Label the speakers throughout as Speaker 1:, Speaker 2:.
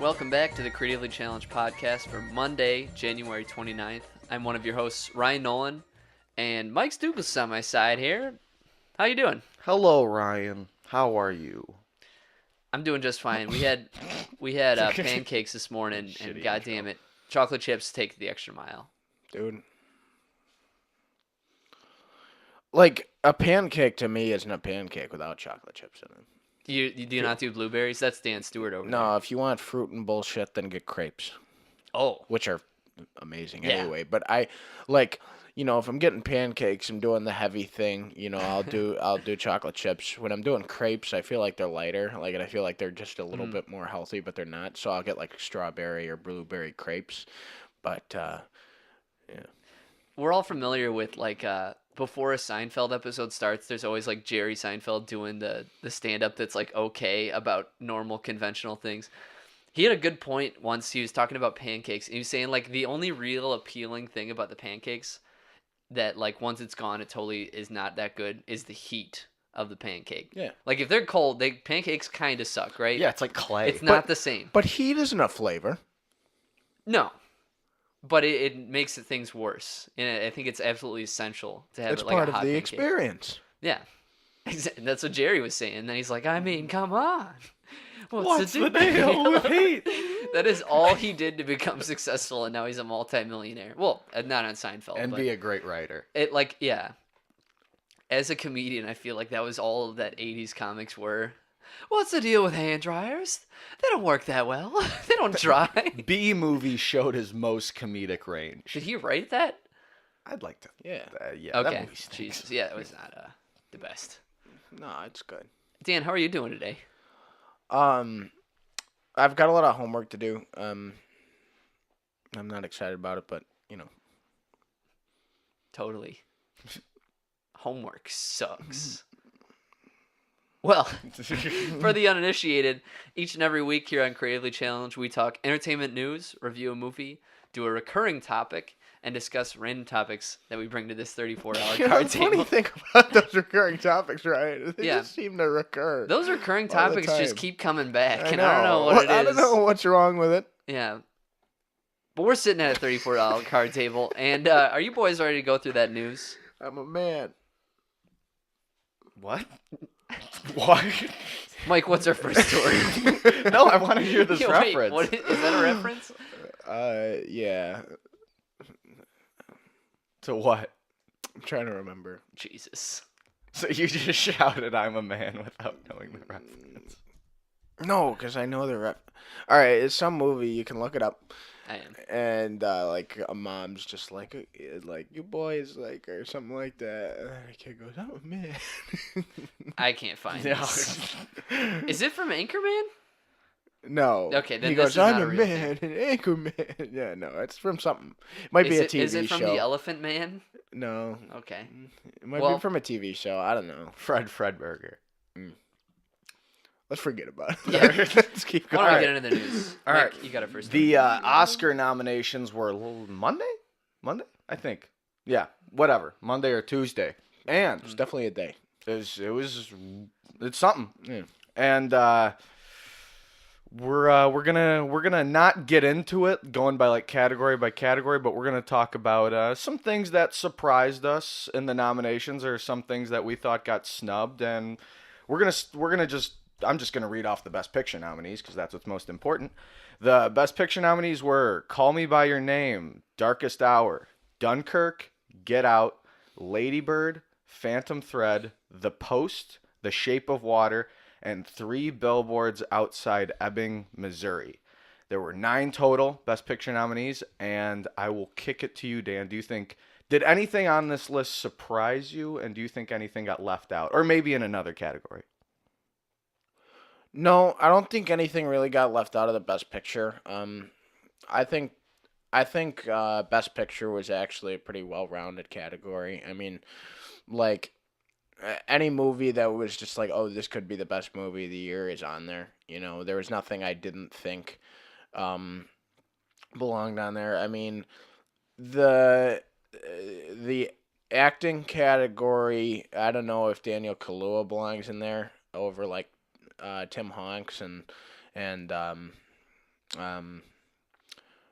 Speaker 1: Welcome back to the Creatively Challenged podcast for Monday, January 29th. I'm one of your hosts, Ryan Nolan, and Mike Stukas is on my side here. How you doing?
Speaker 2: Hello, Ryan. How are you?
Speaker 1: I'm doing just fine. We had pancakes this morning, and
Speaker 2: Shitty
Speaker 1: goddamn
Speaker 2: intro.
Speaker 1: it, chocolate chips take the extra mile.
Speaker 3: Dude. Like, a pancake to me isn't a pancake without chocolate chips in it.
Speaker 1: You do not do blueberries? That's Dan Stewart over there.
Speaker 3: No, if you want fruit and bullshit, then get crepes,
Speaker 1: Oh,
Speaker 3: which are amazing
Speaker 1: Yeah.
Speaker 3: anyway. But I, like, if I'm getting pancakes, I'm doing the heavy thing. I'll do chocolate chips. When I'm doing crepes, I feel like they're lighter. Like, and I feel like they're just a little bit more healthy, but they're not. So I'll get like strawberry or blueberry crepes. But yeah.
Speaker 1: we're all familiar with before a Seinfeld episode starts, there's always like Jerry Seinfeld doing the stand-up that's like okay about normal conventional things. He had a good point once. He was talking about pancakes, and he was saying like the only real appealing thing about the pancakes that like once it's gone it totally is not that good is the heat of the pancake.
Speaker 3: Yeah.
Speaker 1: Like if they're cold, pancakes kind of suck, right?
Speaker 2: Yeah, it's like clay.
Speaker 1: It's not the same.
Speaker 3: But heat isn't a flavor.
Speaker 1: No. But it makes things worse, and I think it's absolutely essential to have
Speaker 3: It's
Speaker 1: it like
Speaker 3: part
Speaker 1: a
Speaker 3: of
Speaker 1: hot
Speaker 3: the
Speaker 1: pancake.
Speaker 3: experience.
Speaker 1: Yeah, that's what Jerry was saying. And then he's like, I mean, come on,
Speaker 2: What's the deal with heat?
Speaker 1: That is all he did to become successful, and now he's a multimillionaire. Well, not on Seinfeld,
Speaker 2: And
Speaker 1: but
Speaker 2: be a great writer.
Speaker 1: yeah. As a comedian, I feel like that was all of that '80s comics were. What's the deal with hand dryers? They don't work that well. They don't dry.
Speaker 2: B movie showed his most comedic range.
Speaker 1: Did he write that?
Speaker 2: I'd like to.
Speaker 3: Yeah.
Speaker 2: Yeah. That
Speaker 1: Okay.
Speaker 2: movie stinks.
Speaker 1: Jesus. Yeah, it was not the best.
Speaker 3: No, it's good.
Speaker 1: Dan, how are you doing today?
Speaker 3: I've got a lot of homework to do. I'm not excited about it, but
Speaker 1: Totally. Homework sucks. Well, for the uninitiated, each and every week here on Creatively Challenged, we talk entertainment news, review a movie, do a recurring topic, and discuss random topics that we bring to this $34 card
Speaker 3: the funny
Speaker 1: table.
Speaker 3: thing about those recurring topics, right? They
Speaker 1: Yeah.
Speaker 3: just seem to recur.
Speaker 1: Those recurring
Speaker 3: all the
Speaker 1: topics just
Speaker 3: time.
Speaker 1: keep coming back,
Speaker 3: I
Speaker 1: and
Speaker 3: know.
Speaker 1: I don't know what it is.
Speaker 3: I don't know what's wrong with it.
Speaker 1: Yeah. But we're sitting at a $34 card table, and are you boys ready to go through that news?
Speaker 3: I'm a man.
Speaker 2: What? What?
Speaker 1: Mike, what's our first story?
Speaker 2: No, I want to hear this
Speaker 1: Wait,
Speaker 2: reference.
Speaker 1: what is that a reference?
Speaker 3: Yeah.
Speaker 2: To what?
Speaker 3: I'm trying to remember.
Speaker 1: Jesus.
Speaker 2: So you just shouted, I'm a man, without knowing the reference.
Speaker 3: No, because I know the ref. All right, it's some movie. You can look it up.
Speaker 1: I am.
Speaker 3: And like a mom's just like you boys like or something like that. And then the kid goes, "I'm a man."
Speaker 1: I can't find
Speaker 2: Yeah.
Speaker 1: this. Is it from Anchorman?
Speaker 3: No.
Speaker 1: Okay, then
Speaker 3: he
Speaker 1: this
Speaker 3: goes,
Speaker 1: is not
Speaker 3: "I'm
Speaker 1: a
Speaker 3: a
Speaker 1: real
Speaker 3: man, an Anchorman." Yeah, no, it's from something. It might be a TV
Speaker 1: Is it from
Speaker 3: show.
Speaker 1: The Elephant Man?
Speaker 3: No,
Speaker 1: Okay.
Speaker 3: it might
Speaker 1: Well-
Speaker 3: be from a TV show. I don't know.
Speaker 2: Fredberger.
Speaker 3: Let's forget about it.
Speaker 1: Yeah.
Speaker 3: Let's keep
Speaker 1: Why
Speaker 3: going.
Speaker 1: don't we get into the news?
Speaker 2: All
Speaker 1: Mike,
Speaker 2: right.
Speaker 1: you got it first.
Speaker 2: The Oscar nominations were Monday? Monday? I think. Yeah, whatever. Monday or Tuesday. And
Speaker 3: It's definitely a day.
Speaker 2: it's something.
Speaker 3: Yeah.
Speaker 2: And we're gonna not get into it going by category by category, but we're gonna talk about some things that surprised us in the nominations, or some things that we thought got snubbed, and I'm just gonna read off the Best Picture nominees because that's what's most important. The Best Picture nominees were Call Me by Your Name, Darkest Hour, Dunkirk, Get Out, Lady Bird, Phantom Thread, The Post, The Shape of Water, and 3 Billboards Outside Ebbing, Missouri. There were 9 total Best Picture nominees, and I will kick it to you, Dan. Did anything on this list surprise you, and do you think anything got left out, or maybe in another category?
Speaker 3: No, I don't think anything really got left out of the Best Picture. I think Best Picture was actually a pretty well-rounded category. I mean, like any movie that was just like, oh, this could be the best movie of the year is on there. There was nothing I didn't think belonged on there. I mean, the acting category, I don't know if Daniel Kaluuya belongs in there over Tim Hanks and um,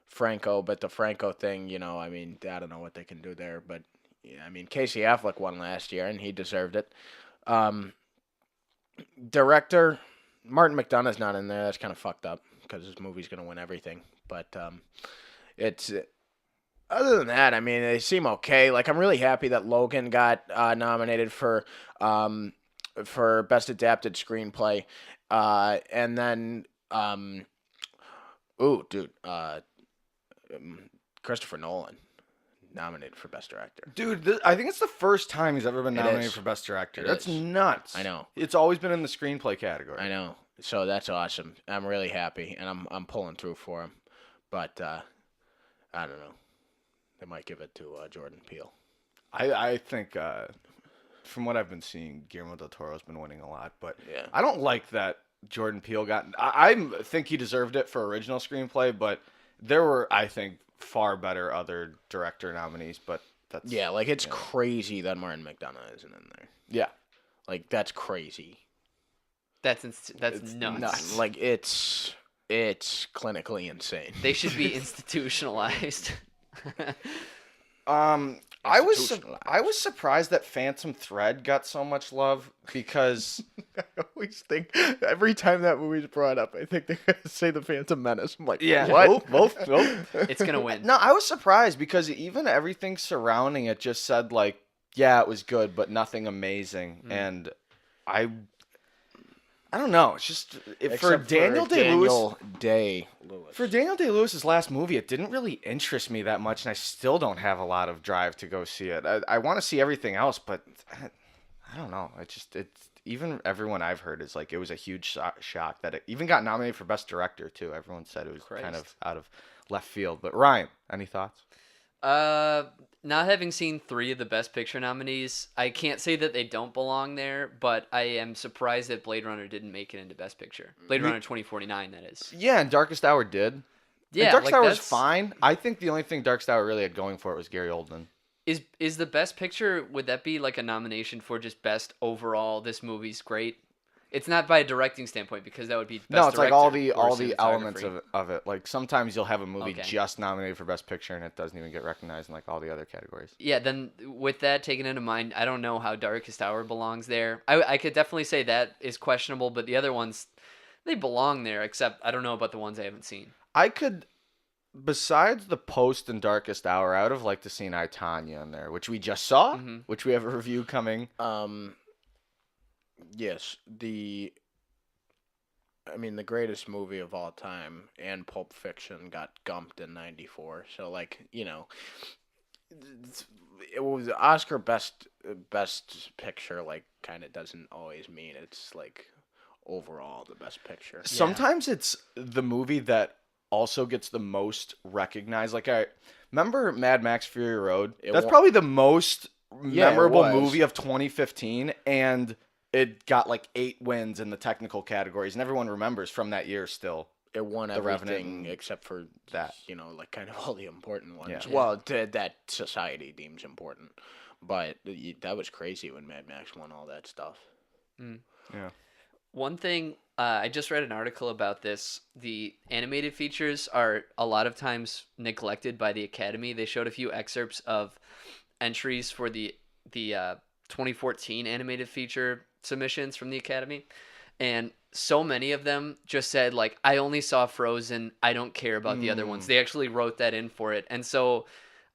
Speaker 3: Franco, but the Franco thing, I mean, I don't know what they can do there, but yeah, I mean, Casey Affleck won last year, and he deserved it. Um, Director Martin McDonagh's not in there. That's kind of fucked up because this movie's gonna win everything. But it's other than that, I mean, they seem okay. Like I'm really happy that Logan got nominated for best adapted screenplay, and then ooh, dude, Christopher Nolan nominated for best director.
Speaker 2: Dude, I think it's the first time he's ever been
Speaker 3: It
Speaker 2: nominated
Speaker 3: is.
Speaker 2: for best director.
Speaker 3: It
Speaker 2: That's
Speaker 3: is.
Speaker 2: nuts.
Speaker 3: I know.
Speaker 2: It's always been in the screenplay category.
Speaker 3: I know. So that's awesome. I'm really happy, and I'm pulling through for him. But I don't know. They might give it to Jordan Peele.
Speaker 2: I think from what I've been seeing, Guillermo del Toro's been winning a lot, but
Speaker 3: Yeah.
Speaker 2: I don't like that Jordan Peele got. I think he deserved it for original screenplay, but there were, I think, far better other director nominees. But that's
Speaker 3: Yeah, like it's crazy that Martin McDonagh isn't in there.
Speaker 2: yeah.
Speaker 3: Like that's crazy.
Speaker 1: That's
Speaker 2: It's
Speaker 1: nuts.
Speaker 2: nuts.
Speaker 3: Like it's clinically insane.
Speaker 1: They should be institutionalized.
Speaker 2: I was
Speaker 3: Institutionalized.
Speaker 2: surprised that Phantom Thread got so much love because
Speaker 3: I always think every time that movie's brought up, I think they're gonna say the Phantom Menace. I'm like,
Speaker 2: what? Nope.
Speaker 1: It's gonna win.
Speaker 2: No, I was surprised because even everything surrounding it just said like, yeah, it was good, but nothing amazing. And I don't know. It's just for Daniel Day-Lewis. For Daniel Day-Lewis's last movie, it didn't really interest me that much, and I still don't have a lot of drive to go see it. I want to see everything else, but I don't know. It's even everyone I've heard is like it was a huge shock that it even got nominated for Best Director too. Everyone said it was kind of out of left field. But Ryan, any thoughts?
Speaker 1: Not having seen 3 of the Best Picture nominees, I can't say that they don't belong there, but I am surprised that Blade Runner didn't make it into Best Picture. Blade Runner 2049, that is.
Speaker 2: Yeah, and Darkest Hour did.
Speaker 1: Yeah,
Speaker 2: and Darkest
Speaker 1: like
Speaker 2: Hour was
Speaker 1: that's-
Speaker 2: fine. I think the only thing Darkest Hour really had going for it was Gary Oldman.
Speaker 1: Is the Best Picture, would that be like a nomination for just best overall, this movie's great? It's not by a directing standpoint because that would be best
Speaker 2: No, it's like
Speaker 1: director
Speaker 2: all
Speaker 1: or
Speaker 2: the elements
Speaker 1: cinematography.
Speaker 2: of it. Like sometimes you'll have a movie
Speaker 1: Okay.
Speaker 2: just nominated for Best Picture and it doesn't even get recognized in like all the other categories.
Speaker 1: Yeah, then with that taken into mind, I don't know how Darkest Hour belongs there. I could definitely say that is questionable, but the other ones, they belong there, except I don't know about the ones I haven't seen.
Speaker 2: I could, besides the Post and Darkest Hour, I would have liked to seen I, Tonya in there, which we just saw, which we have a review coming.
Speaker 3: Yes, I mean, the greatest movie of all time and Pulp Fiction got gumped in '94. So, like, it was Oscar best picture. Like, kind of doesn't always mean it's like overall the best picture.
Speaker 2: Sometimes it's the movie that also gets the most recognized. Like I remember Mad Max Fury Road. That's probably the most memorable movie of 2015, and it got like 8 wins in the technical categories, and everyone remembers from that year still.
Speaker 3: It won
Speaker 2: The Revenant
Speaker 3: everything except for
Speaker 2: that.
Speaker 3: like kind of all the important ones.
Speaker 2: Yeah.
Speaker 3: Well, that society deems important, but that was crazy when Mad Max won all that stuff.
Speaker 2: Yeah.
Speaker 1: One thing, I just read an article about this. The animated features are a lot of times neglected by the Academy. They showed a few excerpts of entries for the 2014 animated feature submissions from the Academy, and so many of them just said like, I only saw Frozen, I don't care about the other ones. They actually wrote that in for it, and so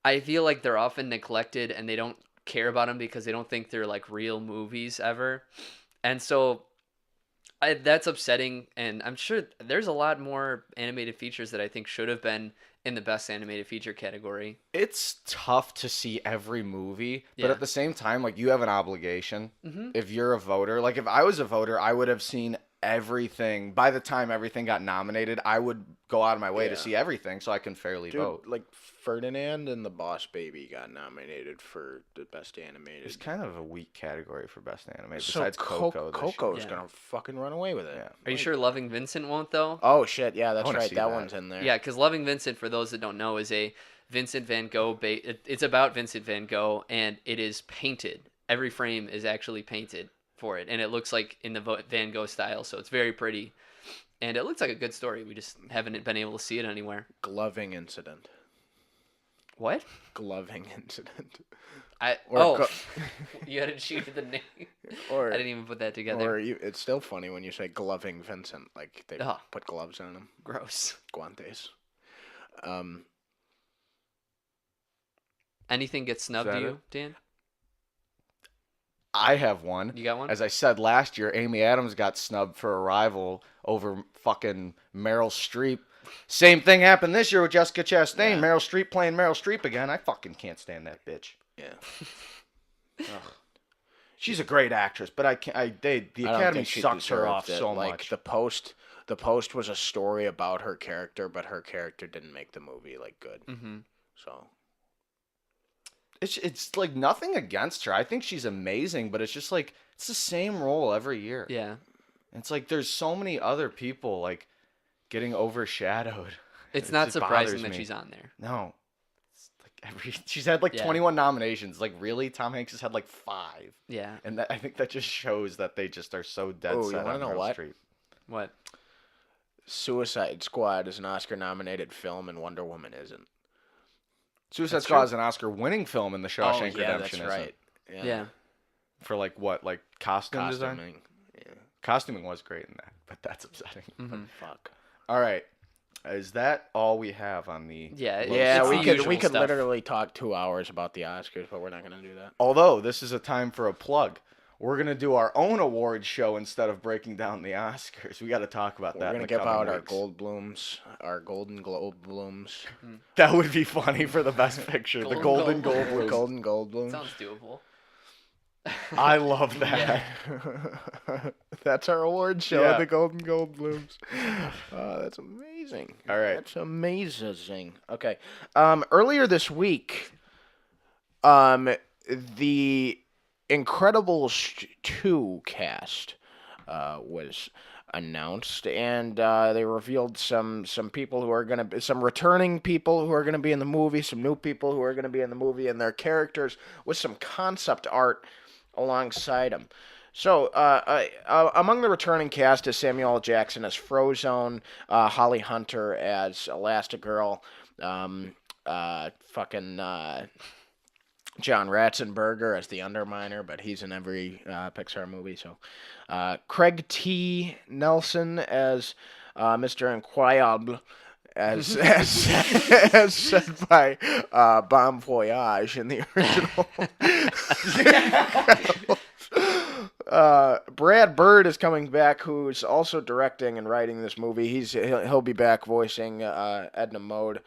Speaker 1: I feel like they're often neglected and they don't care about them because they don't think they're like real movies ever, and so that's upsetting. And I'm sure there's a lot more animated features that I think should have been in the best animated feature category.
Speaker 2: It's tough to see every movie, but
Speaker 1: Yeah.
Speaker 2: at the same time, like you have an obligation.
Speaker 1: Mm-hmm.
Speaker 2: If you're a voter, like if I was a voter, I would have seen everything. By the time everything got nominated, I would go out of my way to
Speaker 3: Yeah.
Speaker 2: see everything so I can fairly vote.
Speaker 3: Like Ferdinand and the Boss Baby got nominated for the best animated.
Speaker 2: It's kind of a weak category for best animated
Speaker 3: So
Speaker 2: besides Coco. this year.
Speaker 3: Coco's
Speaker 1: Yeah.
Speaker 3: gonna fucking run away with it.
Speaker 2: Yeah.
Speaker 1: Are you sure Loving Vincent won't though?
Speaker 3: Oh shit! Yeah, that's
Speaker 2: wanna
Speaker 3: right.
Speaker 2: see
Speaker 3: That
Speaker 2: that.
Speaker 3: one's in there.
Speaker 1: Yeah, because Loving Vincent, for those that don't know, is a Vincent Van Gogh. It's about Vincent Van Gogh, and it is painted. Every frame is actually painted for it, and it looks like in the Van Gogh style, so it's very pretty. And it looks like a good story. We just haven't been able to see it anywhere.
Speaker 3: Gloving incident.
Speaker 1: What?
Speaker 3: Gloving incident.
Speaker 1: Oh, you had to shoot the name.
Speaker 3: Or
Speaker 1: I didn't even put that together.
Speaker 3: it's still funny when you say gloving Vincent, like they put gloves on him.
Speaker 1: Gross.
Speaker 3: Guantes.
Speaker 1: Anything gets snubbed to
Speaker 2: that
Speaker 1: you,
Speaker 2: it?
Speaker 1: Dan?
Speaker 2: I have one.
Speaker 1: You got one?
Speaker 2: As I said last year, Amy Adams got snubbed for Arrival over fucking Meryl Streep. Same thing happened this year with Jessica Chastain.
Speaker 3: Yeah.
Speaker 2: Meryl Streep playing Meryl Streep again. I fucking can't stand that bitch.
Speaker 3: Yeah.
Speaker 2: She's a great actress, but the
Speaker 3: I don't
Speaker 2: Academy
Speaker 3: think she
Speaker 2: sucks her
Speaker 3: deserved
Speaker 2: off
Speaker 3: it.
Speaker 2: so
Speaker 3: Like,
Speaker 2: much.
Speaker 3: The Post was a story about her character, but her character didn't make the movie like good.
Speaker 1: Mm-hmm.
Speaker 3: So
Speaker 2: It's like nothing against her. I think she's amazing, but it's just like it's the same role every year.
Speaker 1: Yeah.
Speaker 2: It's like there's so many other people like getting overshadowed.
Speaker 1: It's
Speaker 2: It
Speaker 1: not
Speaker 2: just
Speaker 1: surprising
Speaker 2: bothers
Speaker 1: that
Speaker 2: me.
Speaker 1: she's on there.
Speaker 2: No. It's like she's had like
Speaker 1: Yeah.
Speaker 2: 21 nominations. Like really, Tom Hanks has had like 5.
Speaker 1: Yeah.
Speaker 2: And I think that just shows that they just are so dead
Speaker 3: Oh, you
Speaker 2: set
Speaker 3: wanna
Speaker 2: on
Speaker 3: know
Speaker 2: Meryl
Speaker 3: what?
Speaker 2: Streep.
Speaker 1: What?
Speaker 3: Suicide Squad is an Oscar-nominated film, and Wonder Woman isn't.
Speaker 2: Suicide
Speaker 1: That's
Speaker 2: Squad
Speaker 1: true.
Speaker 2: is an Oscar-winning film, and The Shawshank
Speaker 3: yeah,
Speaker 2: Redemption
Speaker 3: that's right.
Speaker 2: isn't.
Speaker 1: Yeah.
Speaker 2: For like what? Like costume design?
Speaker 3: Costuming. Yeah.
Speaker 2: Costuming was great in that, but that's upsetting.
Speaker 1: Mm-hmm.
Speaker 3: Fuck.
Speaker 2: All right. Is that all we have on the...
Speaker 1: Yeah.
Speaker 3: Yeah,
Speaker 1: it's
Speaker 3: we
Speaker 1: the
Speaker 3: could
Speaker 1: usual
Speaker 3: we could
Speaker 1: stuff.
Speaker 3: literally talk 2 hours about the Oscars, but we're not gonna do that.
Speaker 2: Although, this is a time for a plug. We're going to do our own awards show instead of breaking down the Oscars. We got to talk about
Speaker 3: We're
Speaker 2: that in
Speaker 3: gonna
Speaker 2: the
Speaker 3: give
Speaker 2: coming
Speaker 3: out our
Speaker 2: weeks.
Speaker 3: Gold Blooms, our Golden Globe Blooms,
Speaker 2: That would be funny for the best picture. The Golden
Speaker 1: Golden Gold
Speaker 2: Gold Blooms.
Speaker 3: Golden Gold Blooms.
Speaker 1: Sounds doable.
Speaker 2: I love that.
Speaker 3: That's our award show,
Speaker 2: Yeah.
Speaker 3: the Golden Gold Blooms. That's amazing.
Speaker 2: All right.
Speaker 3: That's amazing. Okay. Earlier this week, the Incredibles 2 cast was announced, and they revealed some people who are gonna be some returning people who are gonna be in the movie, some new people who are gonna be in the movie, and their characters with some concept art alongside them. So, among the returning cast is Samuel L. Jackson as Frozone, Holly Hunter as Elastigirl, John Ratzenberger as the Underminer, but he's in every Pixar movie. So, Craig T. Nelson as Mr. Incroyable, as said by Bon Voyage in the original. Brad Bird is coming back, who's also directing and writing this movie. He'll be back voicing Edna Mode,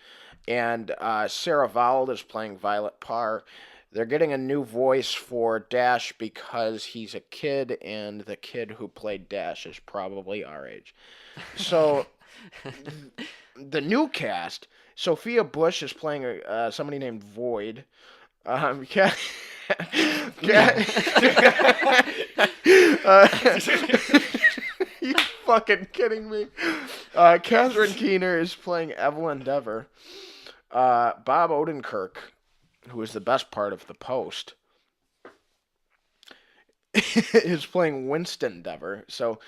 Speaker 3: and Sarah Vowell is playing Violet Parr. They're getting a new voice for Dash because he's a kid, and the kid who played Dash is probably our age. So, the new cast, Sophia Bush is playing somebody named Void. You fucking kidding me? Catherine Keener is playing Evelyn Dever. Bob Odenkirk, who is the best part of the Post, is playing Winston Dever. So,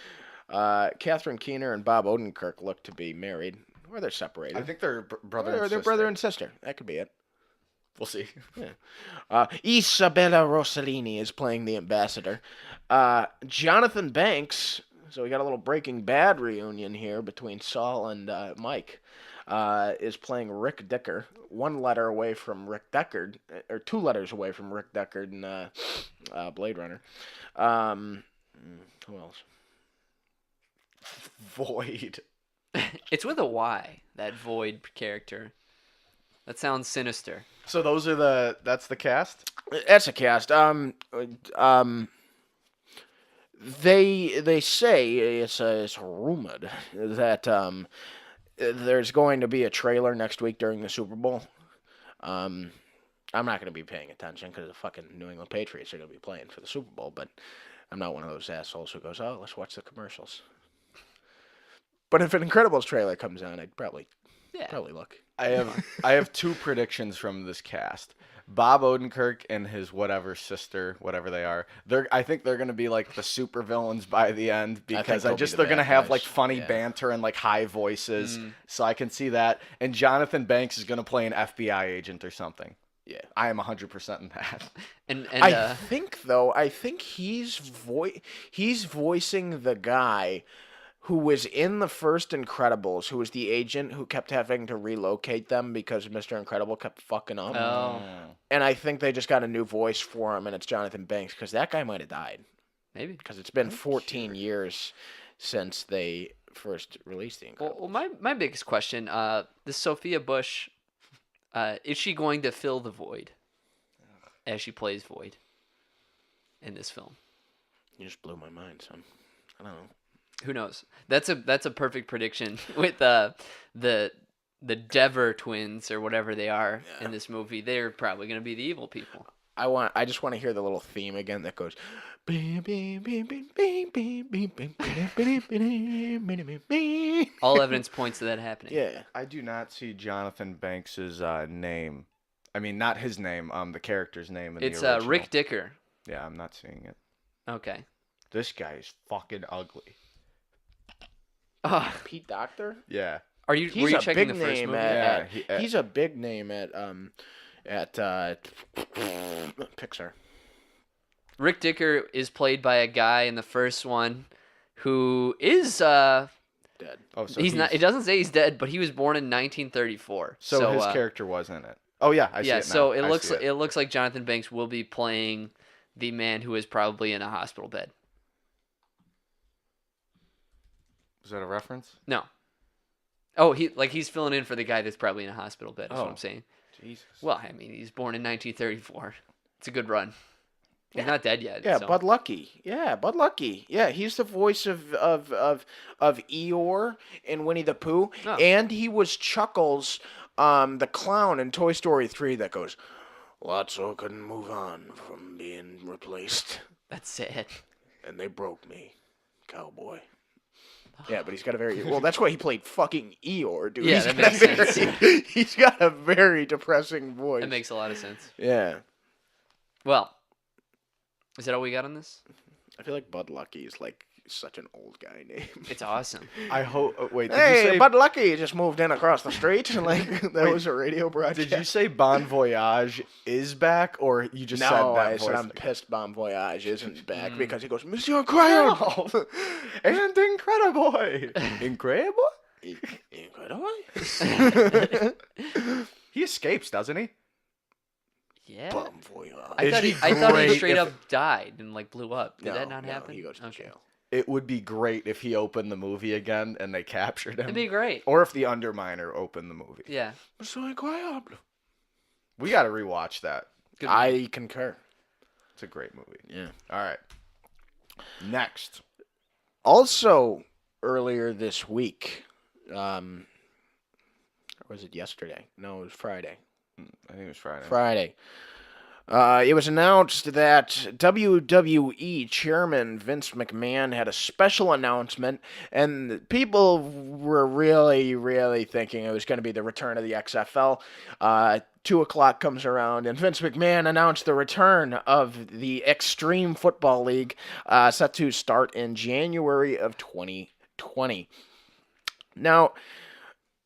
Speaker 3: Catherine Keener and Bob Odenkirk look to be married, or they're separated.
Speaker 2: I think they're brother
Speaker 3: Or
Speaker 2: and
Speaker 3: they're
Speaker 2: sister.
Speaker 3: brother and sister. That could be it.
Speaker 2: We'll see.
Speaker 3: Isabella Rossellini is playing the ambassador. Jonathan Banks. So we got a little Breaking Bad reunion here between Saul and Mike. Is playing Rick Deckard. 1 letter away from Rick Deckard, or 2 letters away from Rick Deckard in Blade Runner. Who else?
Speaker 2: Void.
Speaker 1: It's with a Y, that Void character. That sounds sinister.
Speaker 2: So those are that's the cast?
Speaker 3: That's a cast. They say it's rumored that there's going to be a trailer next week during the Super Bowl. I'm not going to be paying attention because the fucking New England Patriots are going to be playing for the Super Bowl, but I'm not one of those assholes who goes, "Oh, let's watch the commercials." But if an Incredibles trailer comes on, I'd probably look.
Speaker 2: I have 2 predictions from this cast. Bob Odenkirk and his whatever sister, whatever they are. I think they're gonna be like the super villains by the end because
Speaker 3: they'll be the
Speaker 2: they're gonna
Speaker 3: bad
Speaker 2: have like
Speaker 3: guys.
Speaker 2: funny
Speaker 3: Yeah.
Speaker 2: banter and like high voices. So I can see that. And Jonathan Banks is gonna play an FBI agent or something.
Speaker 3: Yeah.
Speaker 2: I am 100% in that.
Speaker 1: And
Speaker 3: I think he's voicing the guy who was in the first Incredibles, who was the agent who kept having to relocate them because Mr. Incredible kept fucking up.
Speaker 1: oh,
Speaker 3: And I think they just got a new voice for him, and it's Jonathan Banks, because that guy might have died.
Speaker 1: maybe.
Speaker 3: Because it's been 14 years since they first released The Incredibles.
Speaker 1: Well, my biggest question, this Sophia Bush, is she going to fill the void as she plays Void in this film?
Speaker 3: You just blew my mind, son. I don't know.
Speaker 1: Who knows? That's a perfect prediction with the Dever twins or whatever they are in this movie. They're probably going to be the evil people.
Speaker 3: I just want to hear the little theme again that goes.
Speaker 1: All evidence points to that happening.
Speaker 3: Yeah.
Speaker 2: I do not see Jonathan Banks's name. I mean, not his name. The character's name. In
Speaker 1: It's
Speaker 2: the original.
Speaker 1: Rick Dicker.
Speaker 2: Yeah, I'm not seeing it.
Speaker 1: Okay.
Speaker 2: This guy is fucking ugly.
Speaker 3: Pete Doctor?
Speaker 2: Yeah.
Speaker 1: Were
Speaker 3: He's
Speaker 1: you
Speaker 3: a
Speaker 1: checking
Speaker 3: big
Speaker 1: the first
Speaker 3: name
Speaker 1: movie?
Speaker 3: he's a big name at Pixar.
Speaker 1: Rick Dicker is played by a guy in the first one who is
Speaker 3: Dead.
Speaker 2: Oh, so
Speaker 1: he's not. It doesn't say he's dead, but he was born in 1934.
Speaker 2: So his character was in it. Oh yeah, I see it now.
Speaker 1: So it
Speaker 2: I
Speaker 1: looks
Speaker 2: see
Speaker 1: it looks like Jonathan Banks will be playing the man who is probably in a hospital bed.
Speaker 2: Is that a reference?
Speaker 1: No. Oh, he's filling in for the guy that's probably in a hospital bed. Is what
Speaker 2: Oh.
Speaker 1: I'm saying.
Speaker 2: Jesus.
Speaker 1: Well, I mean, he's born in 1934. It's a good run. He's not dead yet.
Speaker 3: Yeah,
Speaker 1: so.
Speaker 3: Bud Lucky. Yeah, Bud Lucky. Yeah, he's the voice of Eeyore in Winnie the Pooh,
Speaker 1: Oh.
Speaker 3: and he was Chuckles, the clown in Toy Story 3 that goes, Lotso couldn't move on from being replaced,
Speaker 1: That's sad.
Speaker 3: and they broke me, cowboy. Yeah, but he's got a very well. That's why he played fucking Eeyore, dude.
Speaker 1: Yeah,
Speaker 3: He's
Speaker 1: that
Speaker 3: got
Speaker 1: makes
Speaker 3: a
Speaker 1: sense.
Speaker 3: very- He's got a very depressing voice.
Speaker 1: That makes a lot of sense.
Speaker 3: Yeah,
Speaker 1: Well, is that all we got on this?
Speaker 3: I feel like Bud Lucky is like such an old guy name.
Speaker 1: It's awesome.
Speaker 2: I hope. Wait, did you
Speaker 3: Hey,
Speaker 2: say?
Speaker 3: Bud Lucky just moved in across the street. Like that
Speaker 2: Wait,
Speaker 3: was a radio broadcast.
Speaker 2: Did you say Bon Voyage is back, or you just said
Speaker 3: No,
Speaker 2: that
Speaker 3: I
Speaker 2: voice?
Speaker 3: said I'm pissed Bon Voyage isn't back because he goes, Monsieur Incroyable.
Speaker 2: And Incredible, Incredible.
Speaker 3: Incredible?
Speaker 2: He escapes, doesn't he?
Speaker 1: Yeah.
Speaker 3: Bon Voyage.
Speaker 1: I thought he
Speaker 2: great
Speaker 1: straight
Speaker 2: if-
Speaker 1: up died and like blew up. Did
Speaker 3: No,
Speaker 1: that not
Speaker 3: no,
Speaker 1: happen?
Speaker 3: He goes to
Speaker 1: Okay.
Speaker 3: jail.
Speaker 2: It would be great if he opened the movie again and they captured him.
Speaker 1: It'd be great.
Speaker 2: Or if the Underminer opened the movie.
Speaker 1: Yeah.
Speaker 3: Monsieur Incroyable.
Speaker 2: We got to rewatch that.
Speaker 1: Good
Speaker 3: I concur.
Speaker 2: It's a great movie.
Speaker 3: Yeah.
Speaker 2: All right. Next.
Speaker 3: Also, earlier this week, or was it yesterday? No, it was Friday.
Speaker 2: I think it was Friday.
Speaker 3: Friday. It was announced that WWE Chairman Vince McMahon had a special announcement, and people were really, really thinking it was going to be the return of the XFL. 2 o'clock comes around, and Vince McMahon announced the return of the Extreme Football League, set to start in January of 2020. Now,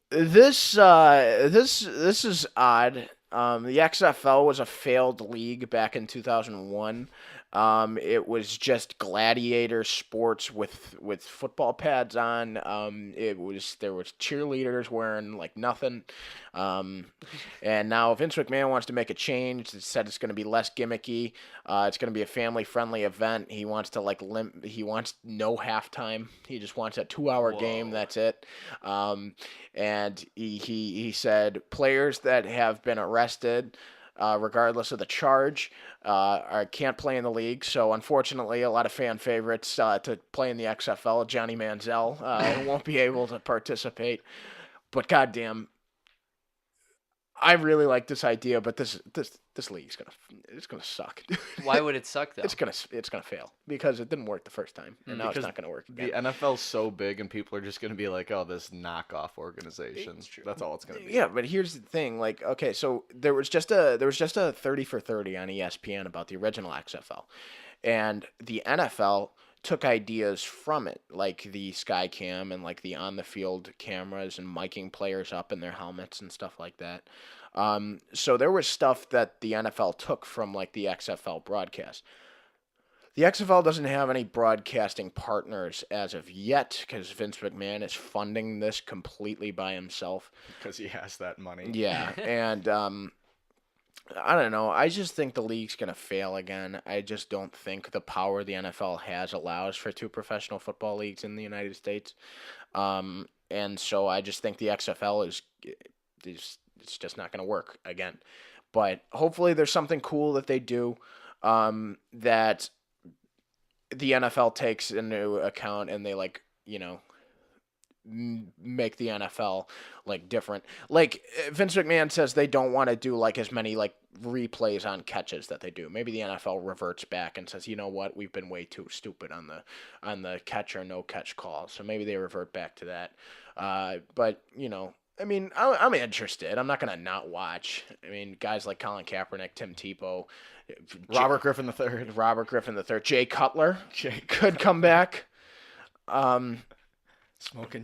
Speaker 3: this is odd. The XFL was a failed league back in 2001. It was just gladiator sports with football pads on. There was cheerleaders wearing like nothing. And now Vince McMahon wants to make a change. It said it's going to be less gimmicky. It's going to be a family-friendly event. He wants to he wants no halftime. He just wants a 2-hour game. That's it. And he said players that have been arrested, regardless of the charge, can't play in the league. So unfortunately, a lot of fan favorites to play in the XFL, Johnny Manziel, won't be able to participate. But goddamn, I really like this idea, but this league's gonna suck.
Speaker 1: Why would it suck though?
Speaker 3: It's gonna fail because it didn't work the first time, and now it's
Speaker 2: Because
Speaker 3: not gonna work again.
Speaker 2: the NFL's so big, and people are just going to be like, "Oh, this knockoff organization." That's all it's going to be.
Speaker 3: Yeah, but here's the thing. Like, okay, so there was just a 30 for 30 on ESPN about the original XFL, and the NFL took ideas from it, like the Skycam and like the on the field cameras and miking players up in their helmets and stuff like that. So there was stuff that the NFL took from like the XFL broadcast. The XFL doesn't have any broadcasting partners as of yet because Vince McMahon is funding this completely by himself.
Speaker 2: Because he has that money.
Speaker 3: Yeah, and I don't know. I just think the league's going to fail again. I just don't think the power the NFL has allows for two professional football leagues in the United States. And so I just think the XFL is it's just not going to work again. But hopefully there's something cool that they do that the NFL takes into account and they like, make the NFL like different. Like Vince McMahon says they don't want to do like as many like replays on catches that they do. Maybe the NFL reverts back and says, "You know what? We've been way too stupid on the catch or no catch call." So maybe they revert back to that. But I mean, I'm interested. I'm not gonna not watch. I mean, guys like Colin Kaepernick, Tim Tebow,
Speaker 2: Robert Griffin III.
Speaker 3: Jay Cutler could come back.
Speaker 2: Smoking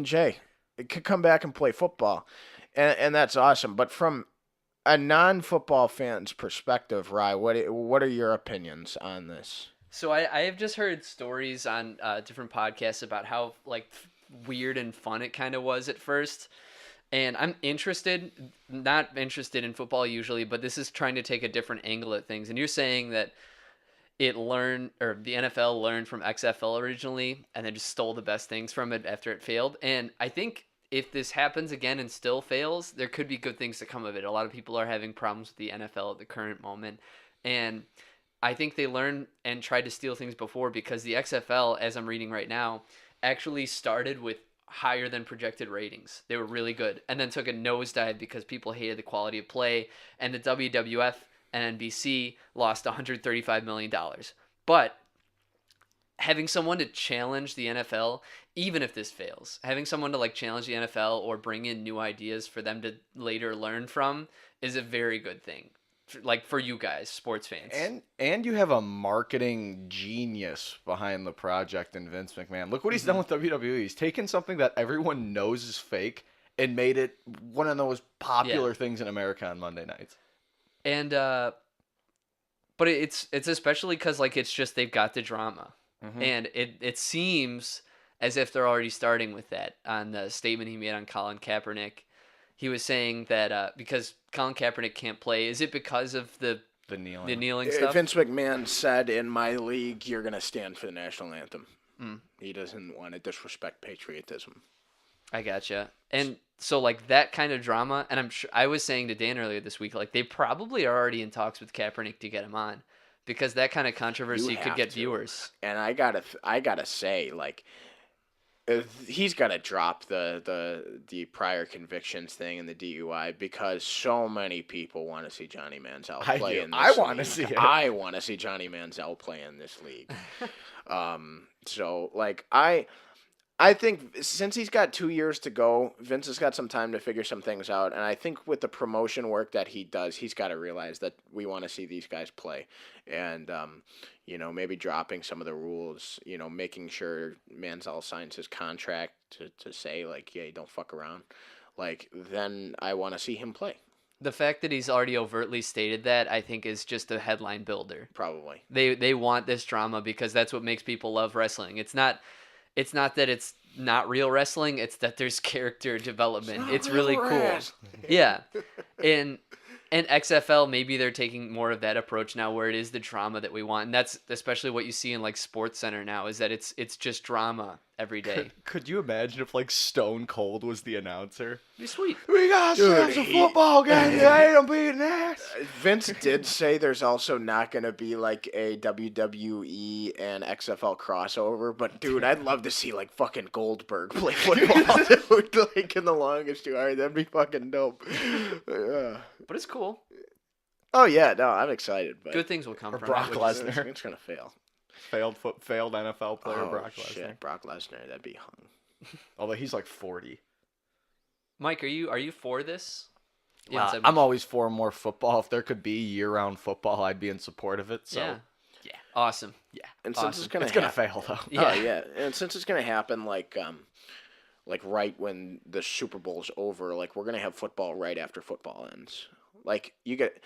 Speaker 2: Jay.
Speaker 3: It could come back and play football, and that's awesome. But from a non-football fan's perspective, Rye, what are your opinions on this?
Speaker 1: So I have just heard stories on different podcasts about how like weird and fun it kind of was at first. And I'm not interested in football usually, but this is trying to take a different angle at things. And you're saying that the NFL learned from XFL originally and then just stole the best things from it after it failed. And I think if this happens again and still fails, there could be good things to come of it. A lot of people are having problems with the NFL at the current moment. And I think they learned and tried to steal things before because the XFL, as I'm reading right now, actually started with higher than projected ratings. They were really good and then took a nosedive because people hated the quality of play, and the WWF and NBC lost $135 million. But having someone to challenge the NFL, even if this fails, having someone to like challenge the NFL or bring in new ideas for them to later learn from is a very good thing. Like for you guys, sports fans.
Speaker 2: And you have a marketing genius behind the project in Vince McMahon. Look what he's done with WWE. He's taken something that everyone knows is fake and made it one of the most popular things in America on Monday nights.
Speaker 1: And but it's especially because like it's just they've got the drama, and it seems as if they're already starting with that. On the statement he made on Colin Kaepernick, he was saying that because Colin Kaepernick can't play, is it because of the kneeling stuff?
Speaker 3: Vince McMahon said, "In my league, you're gonna stand for the national anthem." He doesn't want to disrespect patriotism.
Speaker 1: I gotcha. And so like that kind of drama, and I was saying to Dan earlier this week, like they probably are already in talks with Kaepernick to get him on, because that kind of controversy could get viewers.
Speaker 3: And I gotta say, like, he's got to drop the prior convictions thing and the DUI, because so many people want to see Johnny Manziel play in this league.
Speaker 2: I want to see it.
Speaker 3: I want to see Johnny Manziel play in this league. So like I think since he's got 2 years to go, Vince has got some time to figure some things out. And I think with the promotion work that he does, he's got to realize that we want to see these guys play. And, maybe dropping some of the rules, making sure Manziel signs his contract to say, like, yeah, don't fuck around. Like, then I want to see him play.
Speaker 1: The fact that he's already overtly stated that, I think, is just a headline builder.
Speaker 3: Probably.
Speaker 1: They want this drama because that's what makes people love wrestling. It's not that it's not real wrestling, it's that there's character development. It's really cool. Yeah. And XFL, maybe they're taking more of that approach now, where it is the drama that we want. And that's especially what you see in like Sports Center now, is that it's just drama. every day.
Speaker 2: Could you imagine if like Stone Cold was the announcer?
Speaker 1: Be sweet.
Speaker 2: We got ourselves a football game. They ain't beating ass.
Speaker 3: Vince did say there's also not going to be like a WWE and XFL crossover, but dude, I'd love to see like fucking Goldberg play football, dude, like in the longest 2 hours. That'd be fucking dope.
Speaker 1: But it's cool.
Speaker 3: Oh yeah, no, I'm excited. But
Speaker 1: Good things will come from
Speaker 2: Brock
Speaker 1: it.
Speaker 2: Lesnar.
Speaker 3: It's gonna fail.
Speaker 2: Failed NFL player
Speaker 3: Oh
Speaker 2: Brock Lesnar.
Speaker 3: shit, Brock Lesnar, that'd be hung.
Speaker 2: Although he's like 40.
Speaker 1: Mike, are you for this? You
Speaker 2: Well,
Speaker 1: haven't said
Speaker 2: I'm
Speaker 1: much.
Speaker 2: always for more football. If there could be year-round football, I'd be in support of it. So
Speaker 1: Yeah. Awesome.
Speaker 2: yeah.
Speaker 3: And since
Speaker 1: Awesome.
Speaker 3: it's
Speaker 2: It's gonna
Speaker 3: happen,
Speaker 2: fail though.
Speaker 1: Yeah.
Speaker 3: Oh yeah, and since it's gonna happen like right when the Super Bowl's over, like we're gonna have football right after football ends. Like you get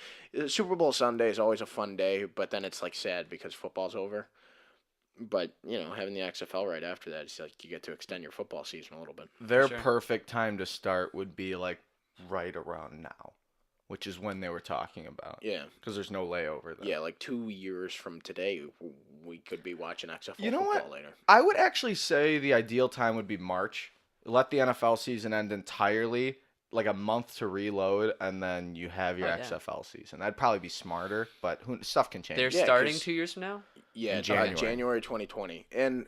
Speaker 3: Super Bowl Sunday is always a fun day, but then it's like sad because football's over. But you know, having the XFL right after that, it's like you get to extend your football season a little bit.
Speaker 2: Their
Speaker 1: Sure.
Speaker 2: perfect time to start would be like right around now, which is when they were talking about.
Speaker 3: Yeah,
Speaker 2: Because there's no layover then.
Speaker 3: yeah, like 2 years from today, we could be watching XFL
Speaker 2: You know
Speaker 3: football
Speaker 2: what?
Speaker 3: later.
Speaker 2: I would actually say the ideal time would be March. Let the NFL season end entirely, like a month to reload, and then you have your
Speaker 1: Oh, yeah.
Speaker 2: XFL season. That'd probably be smarter, but stuff can change.
Speaker 1: They're
Speaker 3: Yeah,
Speaker 1: starting
Speaker 3: 'cause-
Speaker 1: 2 years from now?
Speaker 3: Yeah,
Speaker 2: In January.
Speaker 3: January 2020, and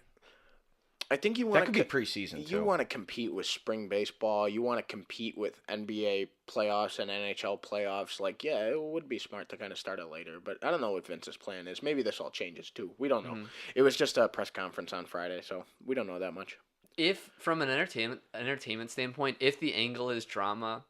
Speaker 3: I think you
Speaker 2: That
Speaker 3: want
Speaker 2: could be preseason too.
Speaker 3: You want to compete with spring baseball. You want to compete with NBA playoffs and NHL playoffs. Like, yeah, it would be smart to kind of start it later. But I don't know what Vince's plan is. Maybe this all changes too. We don't know.
Speaker 1: Mhm.
Speaker 3: It was just a press conference on Friday, so we don't know that much.
Speaker 1: If from an entertainment standpoint, if the angle is drama,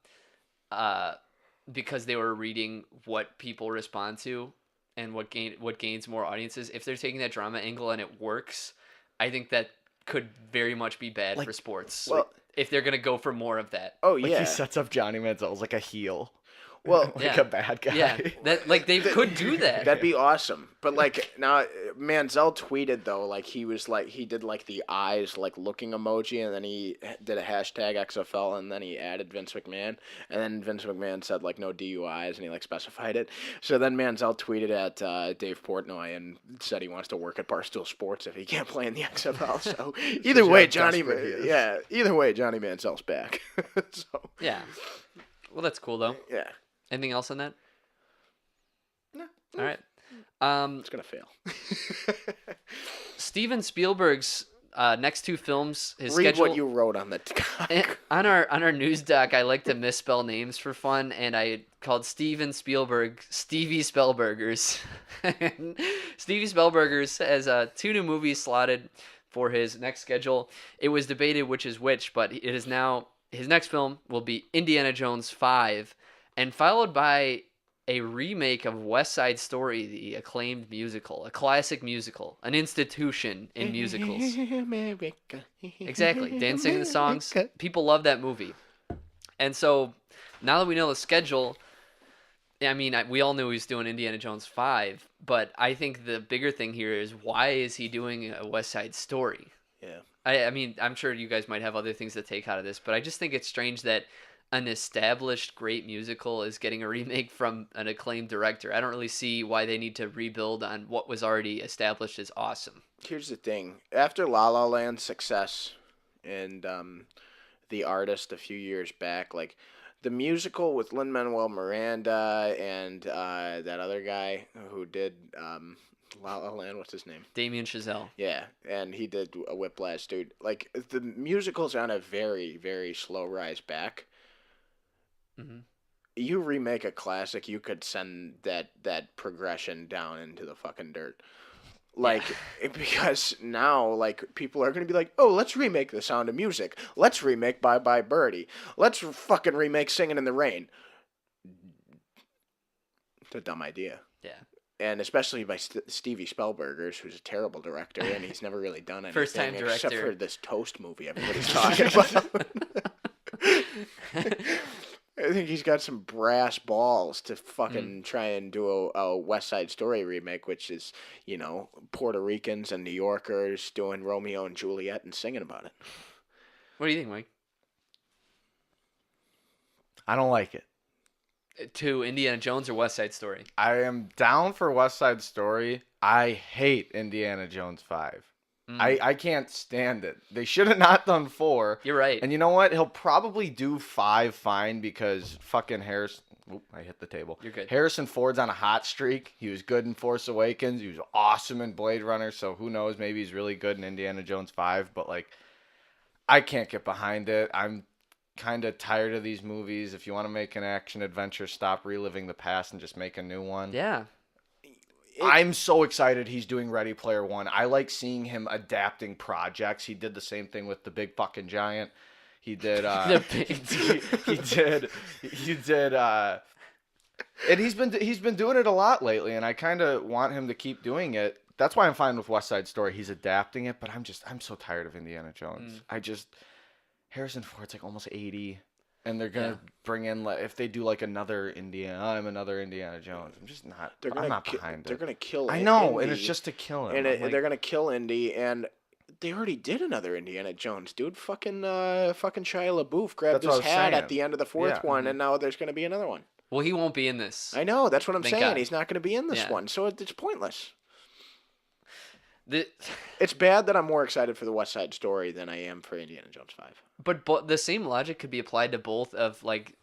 Speaker 1: because they were reading what people respond to and what gains more audiences, if they're taking that drama angle and it works, I think that could very much be bad
Speaker 2: Like-
Speaker 1: for sports.
Speaker 3: well-
Speaker 1: if they're gonna go for more of that.
Speaker 3: Oh
Speaker 2: Like
Speaker 3: yeah.
Speaker 2: he sets up Johnny Manziel as like a heel.
Speaker 3: Well,
Speaker 2: like
Speaker 1: Yeah.
Speaker 2: a bad guy.
Speaker 1: Yeah, that like they could do that.
Speaker 3: That'd be awesome. But like now Manziel tweeted though, like he did like the eyes like looking emoji, and then he did a hashtag XFL, and then he added Vince McMahon, and then Vince McMahon said like no DUIs, and he like specified it. So then Manziel tweeted at Dave Portnoy and said he wants to work at Barstool Sports if he can't play in the XFL. So either
Speaker 2: Shows
Speaker 3: way,
Speaker 2: how
Speaker 3: Johnny
Speaker 2: desperate he is.
Speaker 3: either way, Johnny Manziel's back. So
Speaker 1: Yeah. Well, that's cool though.
Speaker 3: yeah,
Speaker 1: Anything else on that?
Speaker 2: No.
Speaker 1: All right.
Speaker 3: it's gonna fail.
Speaker 1: Steven Spielberg's next two films, his
Speaker 3: Read
Speaker 1: schedule.
Speaker 3: what you wrote on the
Speaker 1: On our news doc, I like to misspell names for fun, and I called Steven Spielberg Stevie Spellburgers. And Stevie Spellburgers has 2 new movies slotted for his next schedule. It was debated which is which, but it is now his next film will be Indiana Jones 5, and followed by a remake of West Side Story, the acclaimed musical, a classic musical, an institution in musicals.
Speaker 3: America.
Speaker 1: Exactly. Dan singing the songs. People love that movie. And so now that we know the schedule, I mean, we all knew he was doing Indiana Jones 5, but I think the bigger thing here is why is he doing a West Side Story?
Speaker 3: Yeah.
Speaker 1: I mean, I'm sure you guys might have other things to take out of this, but I just think it's strange that an established great musical is getting a remake from an acclaimed director. I don't really see why they need to rebuild on what was already established as awesome.
Speaker 3: Here's the thing. After La La Land's success and The Artist a few years back, like the musical with Lin-Manuel Miranda and that other guy who did La La Land, what's his name?
Speaker 1: Damien Chazelle.
Speaker 3: Yeah, and he did a Whiplash, dude. Like the musical's on a very, very slow rise back.
Speaker 1: Hmm.
Speaker 3: You remake a classic, you could send that progression down into the fucking dirt. Like, because now, like, people are going to be like, oh, let's remake The Sound of Music. Let's remake Bye Bye Birdie. Let's fucking remake Singing in the Rain. It's a dumb idea.
Speaker 1: Yeah.
Speaker 3: And especially by Stevie Spellburgers, who's a terrible director, and he's never really done anything.
Speaker 1: First-time
Speaker 3: Except
Speaker 1: director.
Speaker 3: for this Toast movie everybody's talking about. I think he's got some brass balls to fucking try and do a West Side Story remake, which is, you know, Puerto Ricans and New Yorkers doing Romeo and Juliet and singing about it.
Speaker 1: What do you think, Mike?
Speaker 2: I don't like it.
Speaker 1: To Indiana Jones or West Side Story?
Speaker 2: I am down for West Side Story. I hate Indiana Jones 5. I can't stand it. They should have not done 4.
Speaker 1: You're right.
Speaker 2: And you know what? He'll probably do 5 fine because fucking Harrison. Oop, I hit the table.
Speaker 1: You're good.
Speaker 2: Harrison Ford's on a hot streak. He was good in Force Awakens. He was awesome in Blade Runner. So who knows? Maybe he's really good in Indiana Jones 5. But like, I can't get behind it. I'm kind of tired of these movies. If you want to make an action adventure, stop reliving the past and just make a new one.
Speaker 1: Yeah.
Speaker 2: I'm so excited he's doing Ready Player One. I like seeing him adapting projects. He did the same thing with The Big Fucking Giant. He did he did and he's been doing it a lot lately, and I kind of want him to keep doing it. That's why I'm fine with West Side Story. He's adapting it, but I'm so tired of Indiana Jones. Harrison Ford's like almost 80. And they're gonna bring in, like, if they do like another Indiana Jones. I'm just not. I'm not behind it.
Speaker 3: They're gonna kill.
Speaker 2: I know,
Speaker 3: Indy,
Speaker 2: and it's just to kill him.
Speaker 3: And they're gonna kill Indy, and they already did another Indiana Jones, dude. Fucking Shia LaBeouf grabbed his hat at the end of the fourth one, and now there's gonna be another one.
Speaker 1: Well, he won't be in this.
Speaker 3: I know. That's what I'm saying.
Speaker 1: God.
Speaker 3: He's not gonna be in this one, so it's pointless. It's bad that I'm more excited for the West Side Story than I am for Indiana Jones 5.
Speaker 1: But the same logic could be applied to both. Of like,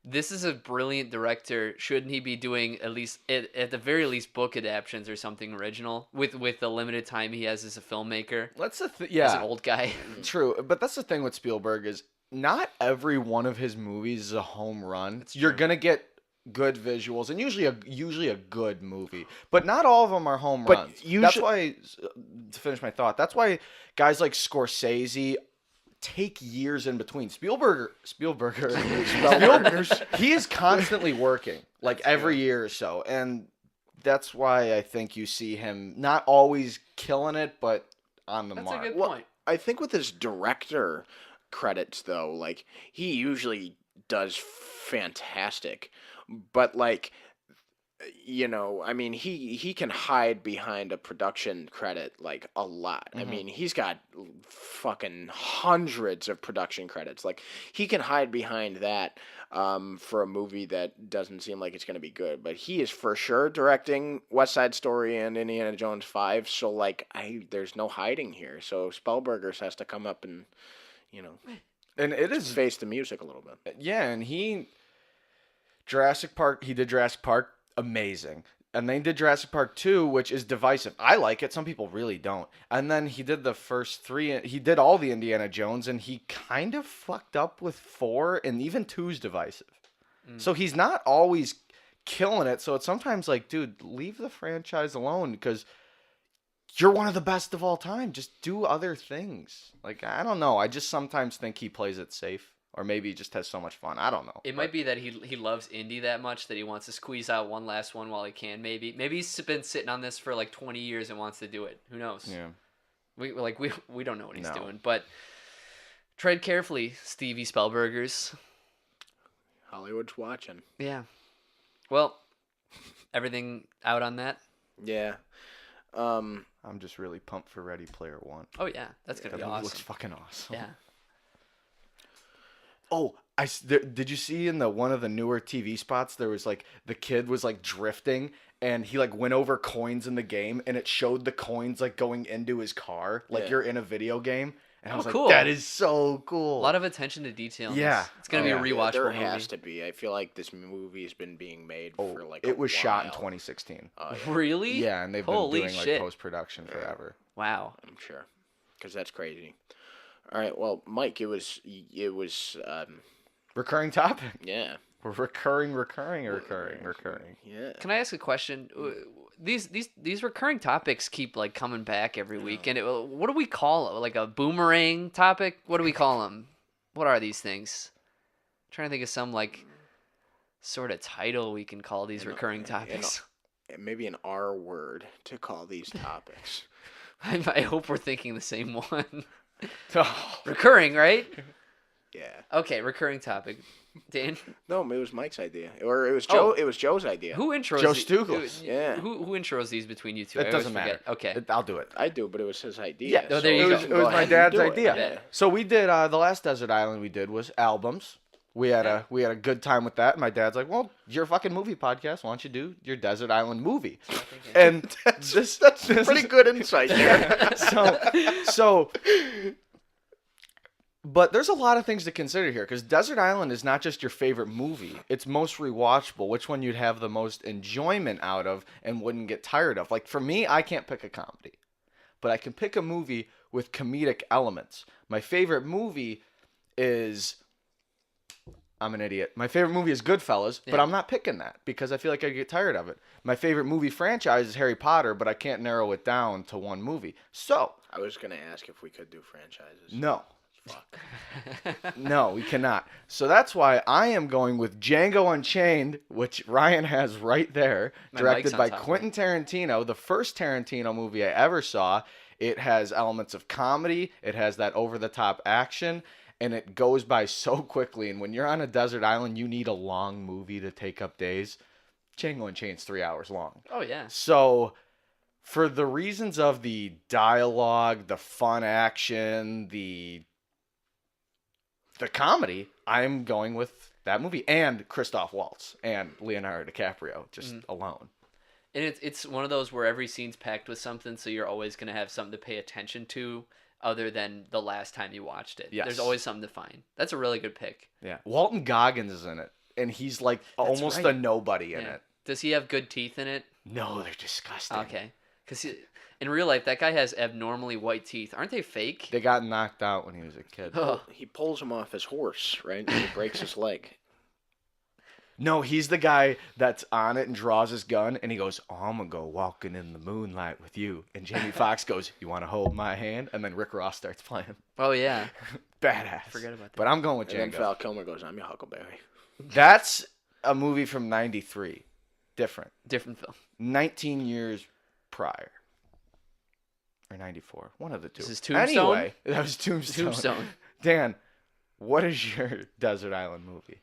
Speaker 1: this is a brilliant director. Shouldn't he be doing at least at the very least book adaptations or something original with the limited time he has as a filmmaker?
Speaker 2: That's
Speaker 1: as an old guy.
Speaker 2: True, but that's the thing with Spielberg is not every one of his movies is a home run. You're gonna get good visuals and usually a good movie, but not all of them are home runs. That's why, to finish my thought, that's why guys like Scorsese take years in between. Spielberger, he is constantly working, like every year or so, and that's why I think you see him not always killing it, but on the mark.
Speaker 1: That's a good point.
Speaker 3: I think with his director credits, though, like, he usually does fantastic. But, like, you know, I mean, he can hide behind a production credit, like, a lot. I mean, he's got fucking hundreds of production credits. Like, he can hide behind that for a movie that doesn't seem like it's going to be good. But he is for sure directing West Side Story and Indiana Jones 5. So, like, there's no hiding here. So Spielbergers has to come up and, you know,
Speaker 2: and it is
Speaker 3: face the music a little bit.
Speaker 2: Yeah, and he did Jurassic Park, amazing. And then he did Jurassic Park 2, which is divisive. I like it. Some people really don't. And then he did the first 3. He did all the Indiana Jones, and he kind of fucked up with 4, and even 2's divisive. So he's not always killing it. So it's sometimes like, dude, leave the franchise alone because you're one of the best of all time. Just do other things. Like, I don't know. I just sometimes think he plays it safe. Or maybe he just has so much fun. I don't know.
Speaker 1: It might be that he loves Indy that much that he wants to squeeze out one last one while he can. Maybe he's been sitting on this for like 20 years and wants to do it. Who knows?
Speaker 2: Yeah.
Speaker 1: We don't know what he's doing. But tread carefully, Stevie Spielbergers.
Speaker 3: Hollywood's watching.
Speaker 1: Yeah. Well, everything out on that?
Speaker 3: Yeah.
Speaker 2: I'm just really pumped for Ready Player One.
Speaker 1: Oh yeah, that's gonna be
Speaker 2: That
Speaker 1: awesome.
Speaker 2: looks fucking awesome.
Speaker 1: Yeah.
Speaker 2: Oh, did you see in one of the newer TV spots there was like the kid was like drifting and he like went over coins in the game and it showed the coins like going into his car like you're in a video game and I was
Speaker 1: cool.
Speaker 2: like, that is so cool.
Speaker 1: A lot of attention to detail.
Speaker 2: Yeah.
Speaker 1: It's gonna be a rewatchable
Speaker 3: There
Speaker 1: movie.
Speaker 3: has to be. I feel like this movie has been being made for like
Speaker 2: it was
Speaker 3: a
Speaker 2: shot in
Speaker 3: while.
Speaker 2: 2016.
Speaker 1: Really?
Speaker 2: Yeah, and they've
Speaker 1: Holy
Speaker 2: been doing
Speaker 1: shit.
Speaker 2: like post production forever.
Speaker 1: Wow.
Speaker 3: I'm sure, because that's crazy. All right, well, Mike, it was
Speaker 2: Recurring topic.
Speaker 3: yeah.
Speaker 2: Recurring.
Speaker 3: Yeah.
Speaker 1: Can I ask a question? These recurring topics keep like coming back every week, and what do we call it? Like a boomerang topic? What do we call them? What are these things? I'm trying to think of some like sort of title we can call these recurring topics.
Speaker 3: Maybe an R word to call these topics.
Speaker 1: I hope we're thinking the same one.
Speaker 2: Oh.
Speaker 1: Recurring, right?
Speaker 3: Yeah.
Speaker 1: Okay, recurring topic. Dan,
Speaker 3: No, it was Mike's idea, or it was Joe. It was Joe's idea.
Speaker 1: who intros?
Speaker 2: Joe Stuglis.
Speaker 3: Yeah.
Speaker 1: Who intros these between you two?
Speaker 2: It
Speaker 1: I
Speaker 2: doesn't
Speaker 1: always
Speaker 2: matter.
Speaker 1: forget. Okay.
Speaker 2: I'll do it.
Speaker 3: I do, but it was his idea.
Speaker 2: Yeah,
Speaker 1: Oh, there you
Speaker 2: it
Speaker 1: go.
Speaker 2: was
Speaker 3: Go
Speaker 2: my
Speaker 3: ahead and
Speaker 2: dad's
Speaker 3: do it.
Speaker 2: idea.
Speaker 1: Yeah.
Speaker 2: So we did the last Desert Island we did was albums. We had a good time with that. And my dad's like, "Well, you're a fucking movie podcast. Why don't you do your desert island movie?" And
Speaker 3: That's
Speaker 2: this
Speaker 3: pretty
Speaker 2: is-
Speaker 3: good insight there.
Speaker 2: so but there's a lot of things to consider here, because Desert Island is not just your favorite movie. It's most rewatchable, which one you'd have the most enjoyment out of and wouldn't get tired of. Like for me, I can't pick a comedy, but I can pick a movie with comedic elements. My favorite movie is... I'm an idiot. My favorite movie is Goodfellas, but I'm not picking that because I feel like I get tired of it. My favorite movie franchise is Harry Potter, but I can't narrow it down to one movie. So...
Speaker 3: I was going to ask if we could do franchises.
Speaker 2: No.
Speaker 3: Fuck.
Speaker 2: No, we cannot. So that's why I am going with Django Unchained, which Ryan has right there, directed by Quentin Tarantino, the first Tarantino movie I ever saw. It has elements of comedy, it has that over-the-top action, and it goes by so quickly. And when you're on a desert island, you need a long movie to take up days. Django Unchained's 3 hours long.
Speaker 1: Oh, yeah.
Speaker 2: So... for the reasons of the dialogue, the fun action, the comedy, I'm going with that movie, and Christoph Waltz and Leonardo DiCaprio just alone.
Speaker 1: And it's one of those where every scene's packed with something, so you're always going to have something to pay attention to other than the last time you watched it.
Speaker 2: Yes.
Speaker 1: There's always something to find. That's a really good pick.
Speaker 2: Yeah. Walton Goggins is in it, and he's like almost a nobody in it.
Speaker 1: Does he have good teeth in it?
Speaker 2: No, they're disgusting.
Speaker 1: Okay. Because in real life, that guy has abnormally white teeth. Aren't they fake?
Speaker 2: They got knocked out when he was a kid.
Speaker 1: Oh.
Speaker 3: He pulls him off his horse, right? And he breaks his leg.
Speaker 2: No, he's the guy that's on it and draws his gun, and he goes, "Oh, I'm going to go walking in the moonlight with you." And Jamie Foxx goes, "You want to hold my hand?" And then Rick Ross starts playing.
Speaker 1: Oh, yeah.
Speaker 2: Badass.
Speaker 1: Forget about that.
Speaker 2: But I'm going with
Speaker 3: And then
Speaker 2: Django.
Speaker 3: Val Kilmer goes, "I'm your Huckleberry."
Speaker 2: That's a movie from 93. Different.
Speaker 1: Different film.
Speaker 2: 19 years prior. Or 94. One of the two.
Speaker 1: This is Tombstone?
Speaker 2: Anyway, that was Tombstone.
Speaker 1: Tombstone.
Speaker 2: Dan, what is your desert island movie?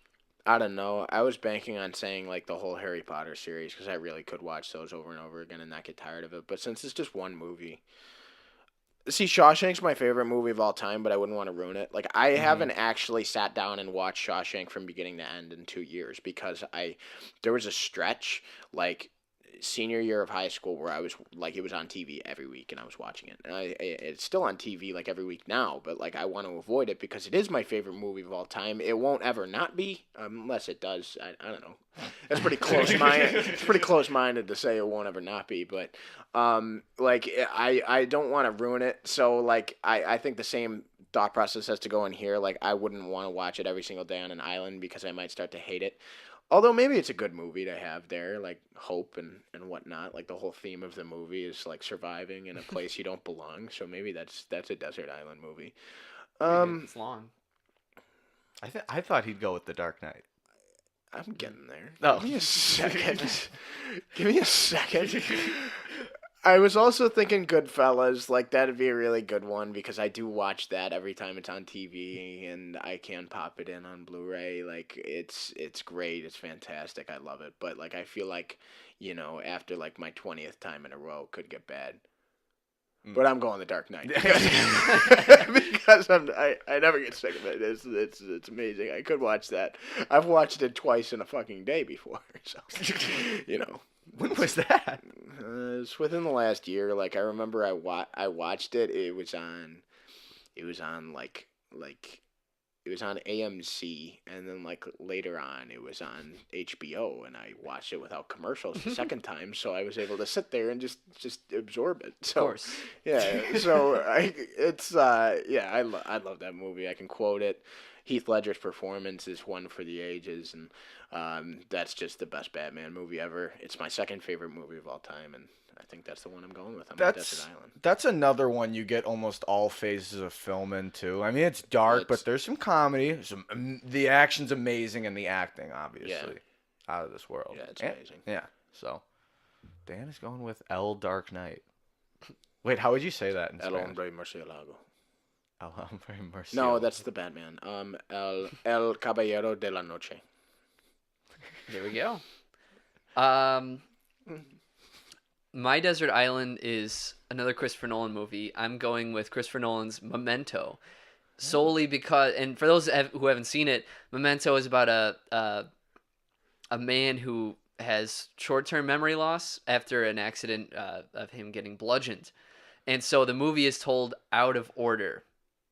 Speaker 3: I don't know. I was banking on saying like the whole Harry Potter series because I really could watch those over and over again and not get tired of it. But since it's just one movie, see, Shawshank's my favorite movie of all time, but I wouldn't want to ruin it. Like I haven't actually sat down and watched Shawshank from beginning to end in 2 years because there was a stretch like senior year of high school where I was like it was on TV every week and I was watching it. And it's still on TV like every week now, but like I want to avoid it because it is my favorite movie of all time. It won't ever not be unless it does. I don't know. That's pretty close-minded. It's pretty close-minded to say it won't ever not be, but like I don't want to ruin it. So like I think the same thought process has to go in here. Like I wouldn't want to watch it every single day on an island because I might start to hate it. Although maybe it's a good movie to have there, like hope and whatnot. Like the whole theme of the movie is like surviving in a place you don't belong. So maybe that's a desert island movie.
Speaker 1: It's long.
Speaker 2: I thought he'd go with The Dark Knight.
Speaker 3: I'm getting there.
Speaker 2: Oh.
Speaker 3: Give me a second. Give me a second. I was also thinking Goodfellas, like that'd be a really good one because I do watch that every time it's on TV and I can pop it in on Blu-ray. Like it's great, it's fantastic, I love it. But like I feel like, you know, after like my 20th time in a row could get bad. But I'm going The Dark Knight because I never get sick of it. It's amazing. I could watch that. I've watched it twice in a fucking day before, so you know.
Speaker 2: When was that?
Speaker 3: It's within the last year. Like I remember, I watched it. It was on it was on AMC, and then like later on, it was on HBO, and I watched it without commercials the second time, so I was able to sit there and just absorb it. So,
Speaker 1: Of course.
Speaker 3: yeah. So I love that movie. I can quote it. Heath Ledger's performance is one for the ages, and that's just the best Batman movie ever. It's my second favorite movie of all time, and I think that's the one I'm going with. I'm on Desert Island.
Speaker 2: That's another one you get almost all phases of film into. I mean, it's dark, but there's some comedy. The action's amazing, and the acting, obviously, out of this world.
Speaker 3: Yeah, it's amazing.
Speaker 2: Yeah, so Dan is going with El Dark Knight. Wait, how would you say that in
Speaker 3: El
Speaker 2: Spanish?
Speaker 3: Hombre Murcielago.
Speaker 2: El Hombre Murcielago.
Speaker 3: No, that's the Batman. El Caballero de la Noche.
Speaker 1: There we go. My desert island is another Christopher Nolan movie. I'm going with Christopher Nolan's Memento. solely because, and for those who haven't seen it, Memento is about a man who has short-term memory loss after an accident of him getting bludgeoned, and so the movie is told out of order,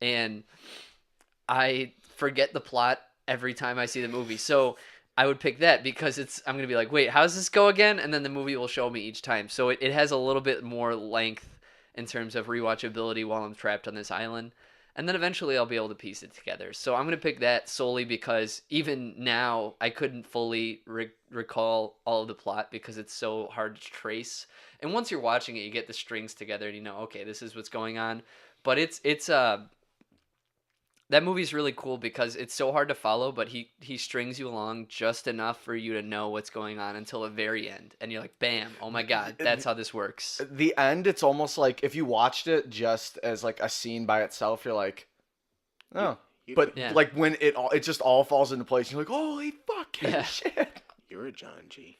Speaker 1: and I forget the plot every time I see the movie. So I would pick that because I'm gonna be like, wait, how does this go again? And then the movie will show me each time. So it has a little bit more length in terms of rewatchability while I'm trapped on this island. And then eventually I'll be able to piece it together. So I'm gonna pick that solely because even now I couldn't fully recall all of the plot because it's so hard to trace. And once you're watching it, you get the strings together and you know, okay, this is what's going on. But it's that movie's really cool because it's so hard to follow, but he strings you along just enough for you to know what's going on until the very end. And you're like, bam, oh my God, that's how this works.
Speaker 2: The end, it's almost like if you watched it just as like a scene by itself, you're like, oh. But
Speaker 1: Yeah.
Speaker 2: like when it just all falls into place, you're like, holy fucking
Speaker 1: Yeah.
Speaker 2: shit.
Speaker 3: You're a John G.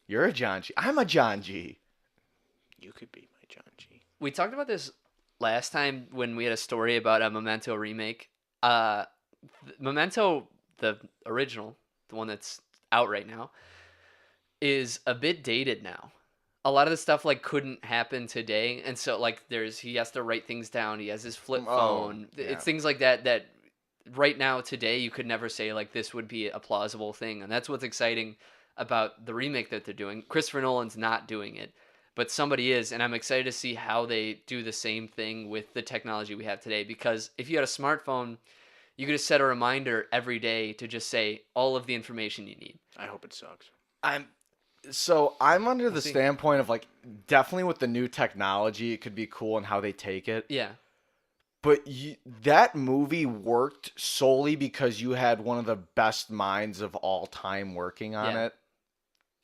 Speaker 2: You're a John G. I'm a John G.
Speaker 3: You could be my John G.
Speaker 1: We talked about this last time when we had a story about a Memento remake. Memento, the original, the one that's out right now, is a bit dated now. A lot of the stuff like couldn't happen today, and so like he has to write things down. He has his flip phone.
Speaker 2: yeah.
Speaker 1: It's things like that right now today you could never say like this would be a plausible thing, and that's what's exciting about the remake that they're doing. Christopher Nolan's not doing it, but somebody is, and I'm excited to see how they do the same thing with the technology we have today. Because if you had a smartphone, you could just set a reminder every day to just say all of the information you need.
Speaker 3: I hope it sucks.
Speaker 2: I'm under the standpoint of like definitely with the new technology, it could be cool and how they take it.
Speaker 1: Yeah.
Speaker 2: But that movie worked solely because you had one of the best minds of all time working on it.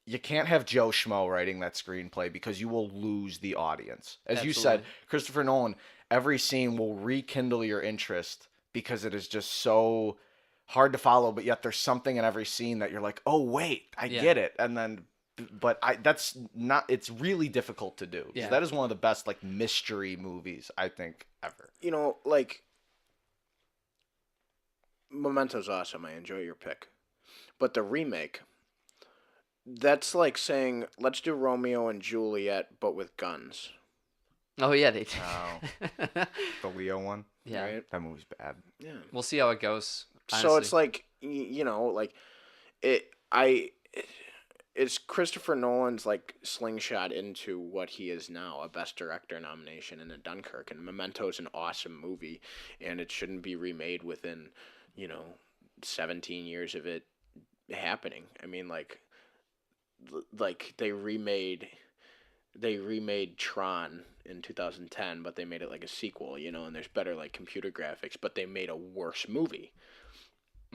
Speaker 2: You can't have Joe Schmo writing that screenplay because you will lose the audience. As you said, Christopher Nolan, every scene will rekindle your interest because it is just so hard to follow, but yet there's something in every scene that you're like, oh, wait, I get it. And then, that's not, it's really difficult to do. Yeah. That is one of the best, like, mystery movies, I think, ever.
Speaker 3: You know, like, Memento's awesome. I enjoy your pick. But the remake, that's like saying, let's do Romeo and Juliet, but with guns.
Speaker 1: Oh, yeah, they did.
Speaker 2: Oh. The Leo one?
Speaker 1: Yeah.
Speaker 3: Right?
Speaker 2: That movie's bad.
Speaker 3: Yeah.
Speaker 1: We'll see how it goes. Honestly.
Speaker 3: So it's like, you know, like, it's Christopher Nolan's, like, slingshot into what he is now, a Best Director nomination in a Dunkirk. And Memento's an awesome movie, and it shouldn't be remade within, 17 years of it happening. I mean, like they remade Tron in 2010, but they made it like a sequel, and there's better like computer graphics, but they made a worse movie.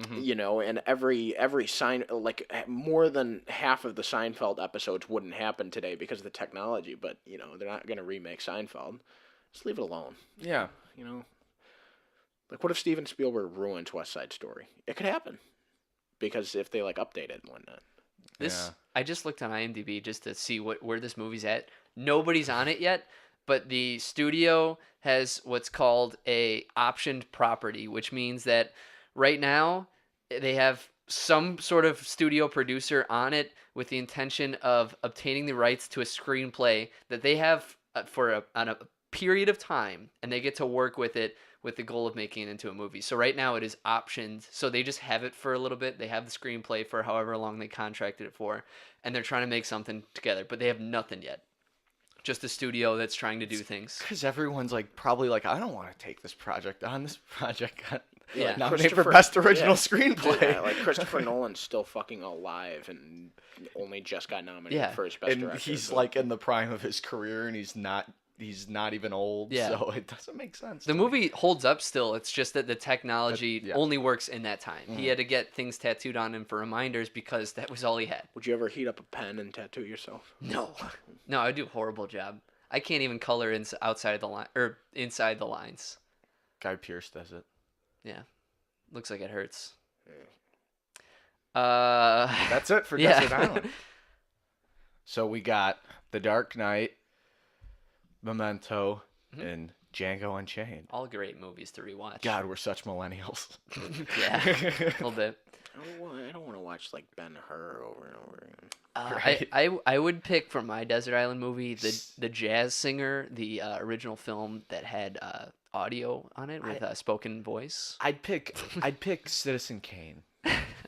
Speaker 3: Mm-hmm. And every sign, like more than half of the Seinfeld episodes wouldn't happen today because of the technology, but they're not going to remake Seinfeld. Just leave it alone.
Speaker 2: Yeah.
Speaker 3: Like what if Steven Spielberg ruins West Side Story? It could happen because if they like update it and whatnot.
Speaker 1: I just looked on IMDb just to see where this movie's at. Nobody's on it yet, but the studio has what's called a optioned property, which means that right now they have some sort of studio producer on it with the intention of obtaining the rights to a screenplay that they have on a period of time, and they get to work with it with the goal of making it into a movie. So right now it is optioned. So they just have it for a little bit. They have the screenplay for however long they contracted it for, and they're trying to make something together, but they have nothing yet. Just a studio that's trying to do things.
Speaker 2: Because everyone's like probably like, I don't want to take this project on. This project got
Speaker 3: nominated
Speaker 2: for Best Original Screenplay.
Speaker 3: Yeah, like Christopher Nolan's still fucking alive and only just got nominated for his Best Director.
Speaker 2: And he's like in the prime of his career, and he's not even old, so it doesn't make sense.
Speaker 1: The movie holds up still. It's just that the technology only works in that time. He had to get things tattooed on him for reminders because that was all he had.
Speaker 3: Would you ever heat up a pen and tattoo yourself?
Speaker 1: No, I do a horrible job. I can't even color outside the line or inside the lines.
Speaker 2: Guy Pearce does it.
Speaker 1: Yeah, looks like it hurts.
Speaker 2: That's it for Desert Island. So we got The Dark Knight, Memento, and Django Unchained.
Speaker 1: All great movies to rewatch.
Speaker 2: God, we're such millennials.
Speaker 1: Yeah, a little bit.
Speaker 3: I don't want to watch like Ben-Hur over and over again.
Speaker 2: Right.
Speaker 1: I would pick for my Desert Island movie the Jazz Singer, the original film that had audio on it with spoken voice.
Speaker 2: I'd pick Citizen Kane.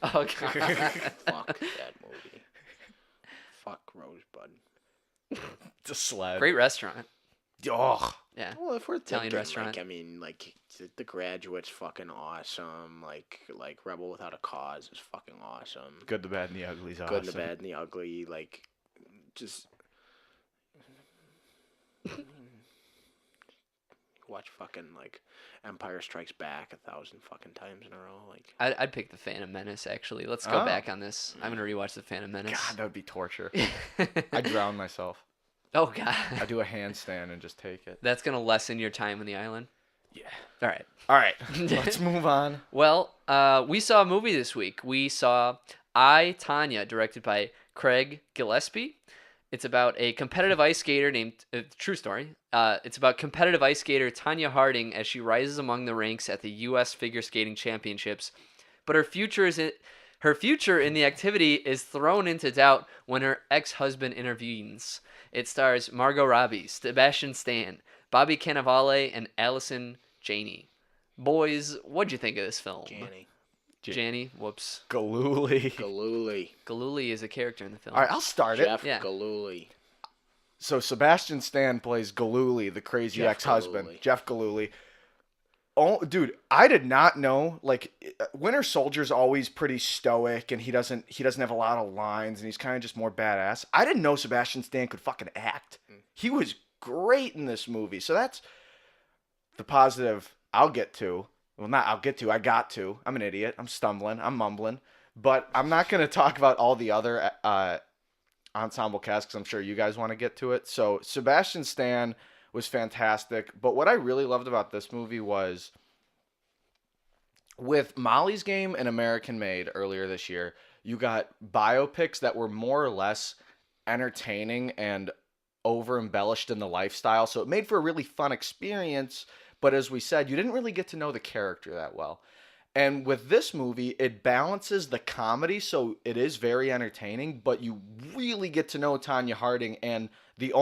Speaker 1: Oh God.
Speaker 3: Fuck that movie. Fuck Rosebud.
Speaker 2: The sled.
Speaker 1: Great restaurant.
Speaker 2: Oh,
Speaker 1: Yeah.
Speaker 3: Well, if we're
Speaker 1: Italian
Speaker 3: thinking,
Speaker 1: restaurant.
Speaker 3: like, I mean, like, The Graduate's fucking awesome. Like Rebel Without a Cause is fucking awesome.
Speaker 2: Good, the Bad, and the Ugly's awesome.
Speaker 3: Good, the Bad, and the Ugly. Like, just watch fucking like Empire Strikes Back 1,000 fucking times in a row. Like,
Speaker 1: I'd pick the Phantom Menace. Actually, let's go back on this. I'm gonna rewatch the Phantom Menace.
Speaker 2: God, that would be torture. I'd drown myself.
Speaker 1: Oh God.
Speaker 2: I'd do a handstand and just take it.
Speaker 1: That's gonna lessen your time on the island.
Speaker 2: Yeah.
Speaker 1: All right.
Speaker 2: All right. Let's move on.
Speaker 1: Well, we saw a movie this week. We saw Tonya, directed by Craig Gillespie. It's about a competitive ice skater named true story. It's about competitive ice skater Tonya Harding as she rises among the ranks at the U.S. Figure Skating Championships, but her future in the activity is thrown into doubt when her ex-husband intervenes. It stars Margot Robbie, Sebastian Stan, Bobby Cannavale, and Allison Janney. Boys, what'd you think of this film? Janney, whoops.
Speaker 2: Gilooly.
Speaker 1: Gilooly is a character in the film.
Speaker 2: All right, I'll start
Speaker 3: Jeff
Speaker 2: it.
Speaker 1: Yeah.
Speaker 3: Gilooly.
Speaker 2: So Sebastian Stan plays Gilooly, the crazy
Speaker 3: Jeff
Speaker 2: ex-husband.
Speaker 3: Gilooly.
Speaker 2: Jeff Gilooly. Oh, dude, I did not know. Like, Winter Soldier's always pretty stoic, and he doesn't have a lot of lines, and he's kind of just more badass. I didn't know Sebastian Stan could fucking act. He was great in this movie. So that's the positive I'll get to. Well, not I'll get to. I got to. I'm an idiot. I'm stumbling. I'm mumbling. But I'm not going to talk about all the other ensemble cast because I'm sure you guys want to get to it. So Sebastian Stan was fantastic. But what I really loved about this movie was with Molly's Game and American Made earlier this year, you got biopics that were more or less entertaining and over embellished in the lifestyle. So it made for a really fun experience. But as we said, you didn't really get to know the character that well. And with this movie, it balances the comedy, so it is very entertaining, but you really get to know Tonya Harding and the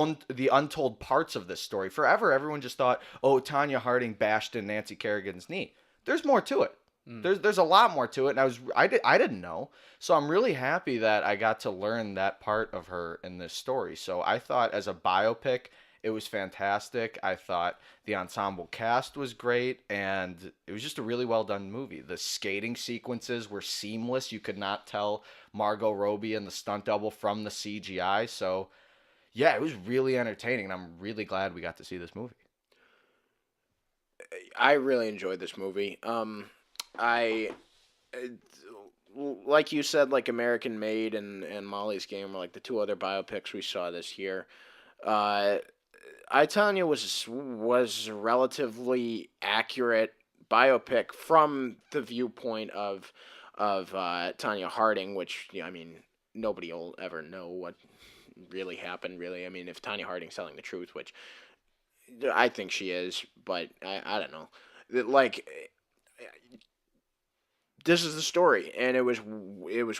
Speaker 2: untold parts of this story. Forever, everyone just thought, oh, Tonya Harding bashed in Nancy Kerrigan's knee. There's more to it. There's a lot more to it, and I didn't know. So I'm really happy that I got to learn that part of her in this story. So I thought as a biopic, it was fantastic. I thought the ensemble cast was great, and it was just a really well done movie. The skating sequences were seamless. You could not tell Margot Robbie and the stunt double from the CGI. So, yeah, it was really entertaining, and I'm really glad we got to see this movie.
Speaker 3: I really enjoyed this movie. Like you said, like American Made and Molly's Game were like the two other biopics we saw this year. Tonya was a relatively accurate biopic from the viewpoint of Tonya Harding, which I mean nobody will ever know what really happened. Really, I mean if Tonya Harding's telling the truth, which I think she is, but I don't know. Like this is the story, and it was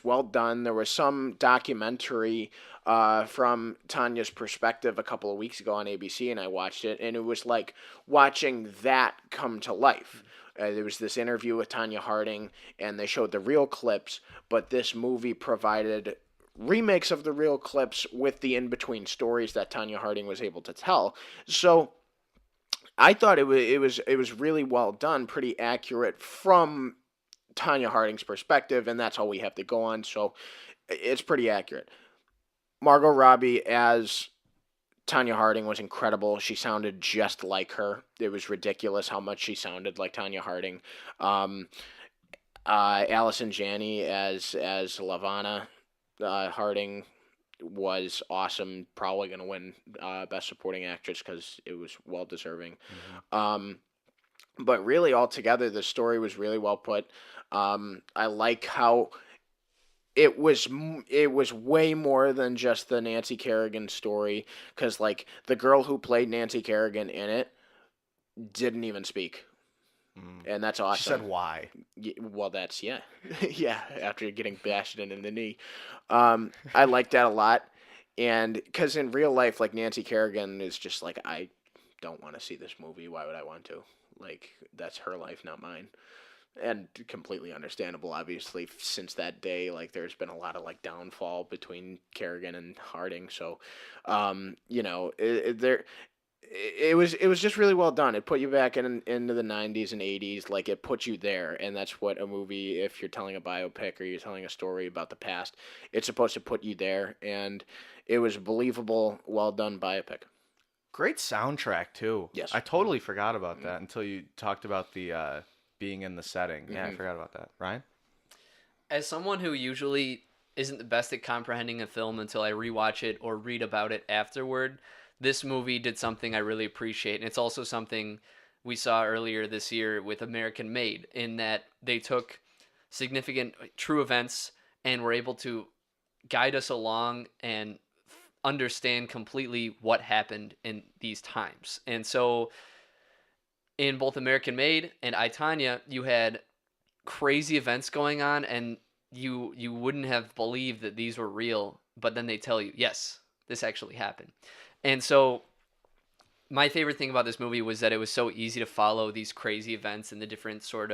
Speaker 3: well done. There was some documentary from Tanya's perspective a couple of weeks ago on ABC, and I watched it, and it was like watching that come to life. There was this interview with Tonya Harding, and they showed the real clips, but this movie provided remakes of the real clips with the in-between stories that Tonya Harding was able to tell. So I thought it was really well done, pretty accurate from Tonya Harding's perspective, and that's all we have to go on, so it's pretty accurate. Margot Robbie as Tonya Harding was incredible. She sounded just like her. It was ridiculous how much she sounded like Tonya Harding. Allison Janney as Lavana Harding was awesome. Probably going to win Best Supporting Actress because it was well-deserving. But really, altogether, the story was really well put. I like how it was way more than just the Nancy Kerrigan story, because like the girl who played Nancy Kerrigan in it didn't even speak. And that's awesome.
Speaker 2: She said why.
Speaker 3: Well, that's yeah, yeah. After getting bashed in the knee, I like that a lot, and because in real life, like Nancy Kerrigan is just like I don't want to see this movie. Why would I want to? Like that's her life, not mine, and completely understandable. Obviously, since that day, like there's been a lot of like downfall between Kerrigan and Harding. So, there it was just really well done. It put you back into the 90s and 80s, like it put you there, and that's what a movie, if you're telling a biopic or you're telling a story about the past, it's supposed to put you there, and it was believable, well done biopic.
Speaker 2: Great soundtrack too.
Speaker 3: Yes.
Speaker 2: I totally forgot about that until you talked about the being in the setting. Yeah, I forgot about that. Ryan?
Speaker 1: As someone who usually isn't the best at comprehending a film until I rewatch it or read about it afterward, this movie did something I really appreciate. And it's also something we saw earlier this year with American Made, in that they took significant true events and were able to guide us along and understand completely what happened in these times. And so in both American Made and I, Tonya, you had crazy events going on, and you wouldn't have believed that these were real, but then they tell you, yes, this actually happened. And so my favorite thing about this movie was that it was so easy to follow these crazy events and the different sort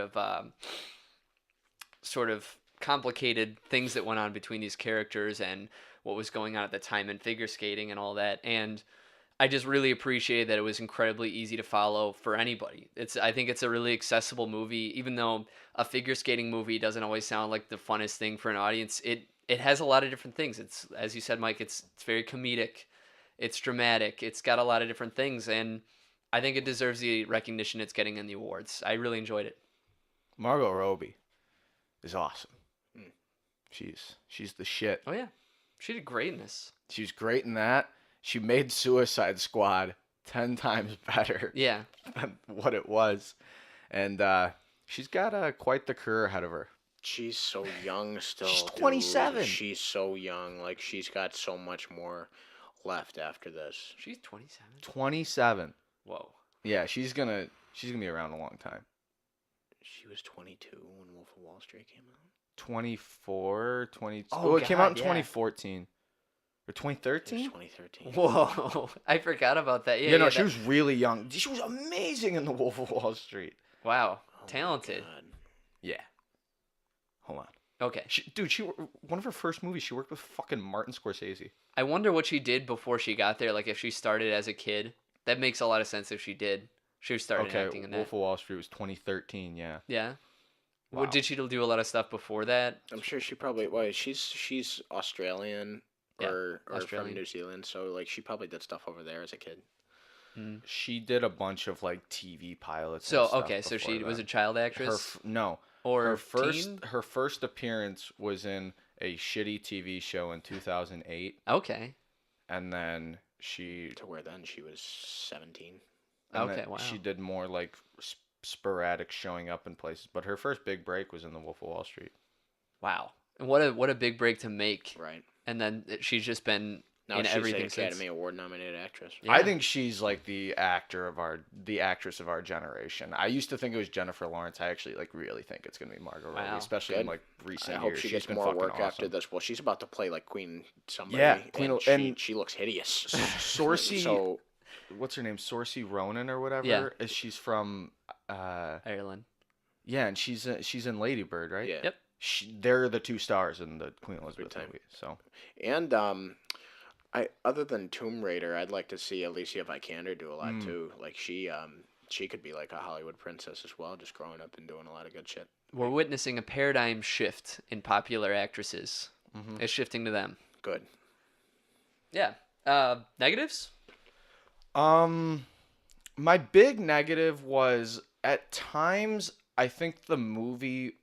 Speaker 1: of complicated things that went on between these characters and what was going on at the time in figure skating and all that. And I just really appreciated that it was incredibly easy to follow for anybody. I think it's a really accessible movie, even though a figure skating movie doesn't always sound like the funnest thing for an audience. It has a lot of different things. It's, as you said, Mike, it's very comedic, it's dramatic, it's got a lot of different things, and I think it deserves the recognition it's getting in the awards. I really enjoyed it.
Speaker 2: Margot Robbie is awesome. She's the shit.
Speaker 1: Oh yeah, she did great in this.
Speaker 2: She was great in that. She made Suicide Squad 10 times better
Speaker 1: Yeah.
Speaker 2: than what it was. And she's got quite the career ahead of her.
Speaker 3: She's so young still.
Speaker 2: She's
Speaker 3: dude.
Speaker 2: 27.
Speaker 3: She's so young. Like she's got so much more left after this.
Speaker 1: She's 27.
Speaker 2: 27.
Speaker 1: Whoa.
Speaker 2: Yeah, she's gonna be around a long time.
Speaker 3: She was 22 when Wolf of Wall Street came out.
Speaker 2: 24, 22.
Speaker 1: Oh,
Speaker 2: it came out in
Speaker 1: God, yeah.
Speaker 2: 2014. Or
Speaker 3: It
Speaker 2: 2013?
Speaker 3: was 2013.
Speaker 1: Whoa. I forgot about that.
Speaker 2: Yeah, no, she
Speaker 1: that-
Speaker 2: was really young. She was amazing in The Wolf of Wall Street.
Speaker 1: Wow.
Speaker 3: Oh my
Speaker 1: Talented.
Speaker 3: God.
Speaker 2: Yeah. Hold on.
Speaker 1: Okay.
Speaker 2: One of her first movies, she worked with fucking Martin Scorsese.
Speaker 1: I wonder what she did before she got there. Like if she started as a kid. That makes a lot of sense if she did. She started acting in that.
Speaker 2: Wolf of Wall Street was 2013, yeah.
Speaker 1: Yeah.
Speaker 2: Wow.
Speaker 1: What, did she do a lot of stuff before that?
Speaker 3: I'm sure she probably. Well, she's Australian
Speaker 1: Yeah,
Speaker 3: or
Speaker 1: Australian.
Speaker 3: from New Zealand, so like she probably did stuff over there as a kid.
Speaker 2: She did a bunch of like TV pilots.
Speaker 1: So
Speaker 2: and stuff
Speaker 1: okay, so she
Speaker 2: before
Speaker 1: was a
Speaker 2: that.
Speaker 1: child actress or
Speaker 2: her first
Speaker 1: teen?
Speaker 2: her first appearance was in a shitty TV show in 2008,
Speaker 1: Okay.
Speaker 2: and then she
Speaker 3: To where then she was 17.
Speaker 2: and
Speaker 1: Okay,
Speaker 2: then
Speaker 1: wow.
Speaker 2: she did more like sporadic showing up in places, but her first big break was in The Wolf of Wall Street.
Speaker 1: Wow. And what a big break to make.
Speaker 3: Right.
Speaker 1: And then she's just been
Speaker 3: Now
Speaker 1: in
Speaker 3: she's
Speaker 1: everything
Speaker 3: an
Speaker 1: since.
Speaker 3: Academy Award nominated actress.
Speaker 1: Yeah.
Speaker 2: I think she's like the actress of our generation. I used to think it was Jennifer Lawrence. I actually like really think it's gonna be Margot Robbie,
Speaker 1: Wow.
Speaker 2: especially in
Speaker 3: Good.
Speaker 2: like recent
Speaker 3: I hope
Speaker 2: years.
Speaker 3: she
Speaker 2: She's
Speaker 3: gets
Speaker 2: been
Speaker 3: more
Speaker 2: fucking
Speaker 3: work
Speaker 2: awesome.
Speaker 3: after this. Well, she's about to play like Queen somebody.
Speaker 2: Yeah, Queen
Speaker 3: and
Speaker 2: and-
Speaker 3: she looks hideous.
Speaker 2: Sorcy,
Speaker 3: So
Speaker 2: what's her name? Sorcy Ronan or whatever.
Speaker 1: Yeah.
Speaker 2: She's from
Speaker 1: Ireland.
Speaker 2: yeah, and she's in Lady Bird, right?
Speaker 3: yeah.
Speaker 1: Yep.
Speaker 2: They're the two stars in the Queen Elizabeth
Speaker 3: time.
Speaker 2: movie. So
Speaker 3: And I other than Tomb Raider, I'd like to see Alicia Vikander do a lot too. Like she could be like a Hollywood princess as well, just growing up and doing a lot of good shit.
Speaker 1: We're witnessing a paradigm shift in popular actresses. It's shifting to them.
Speaker 3: Good.
Speaker 1: Yeah. Negatives?
Speaker 2: my big negative was at times I think the movie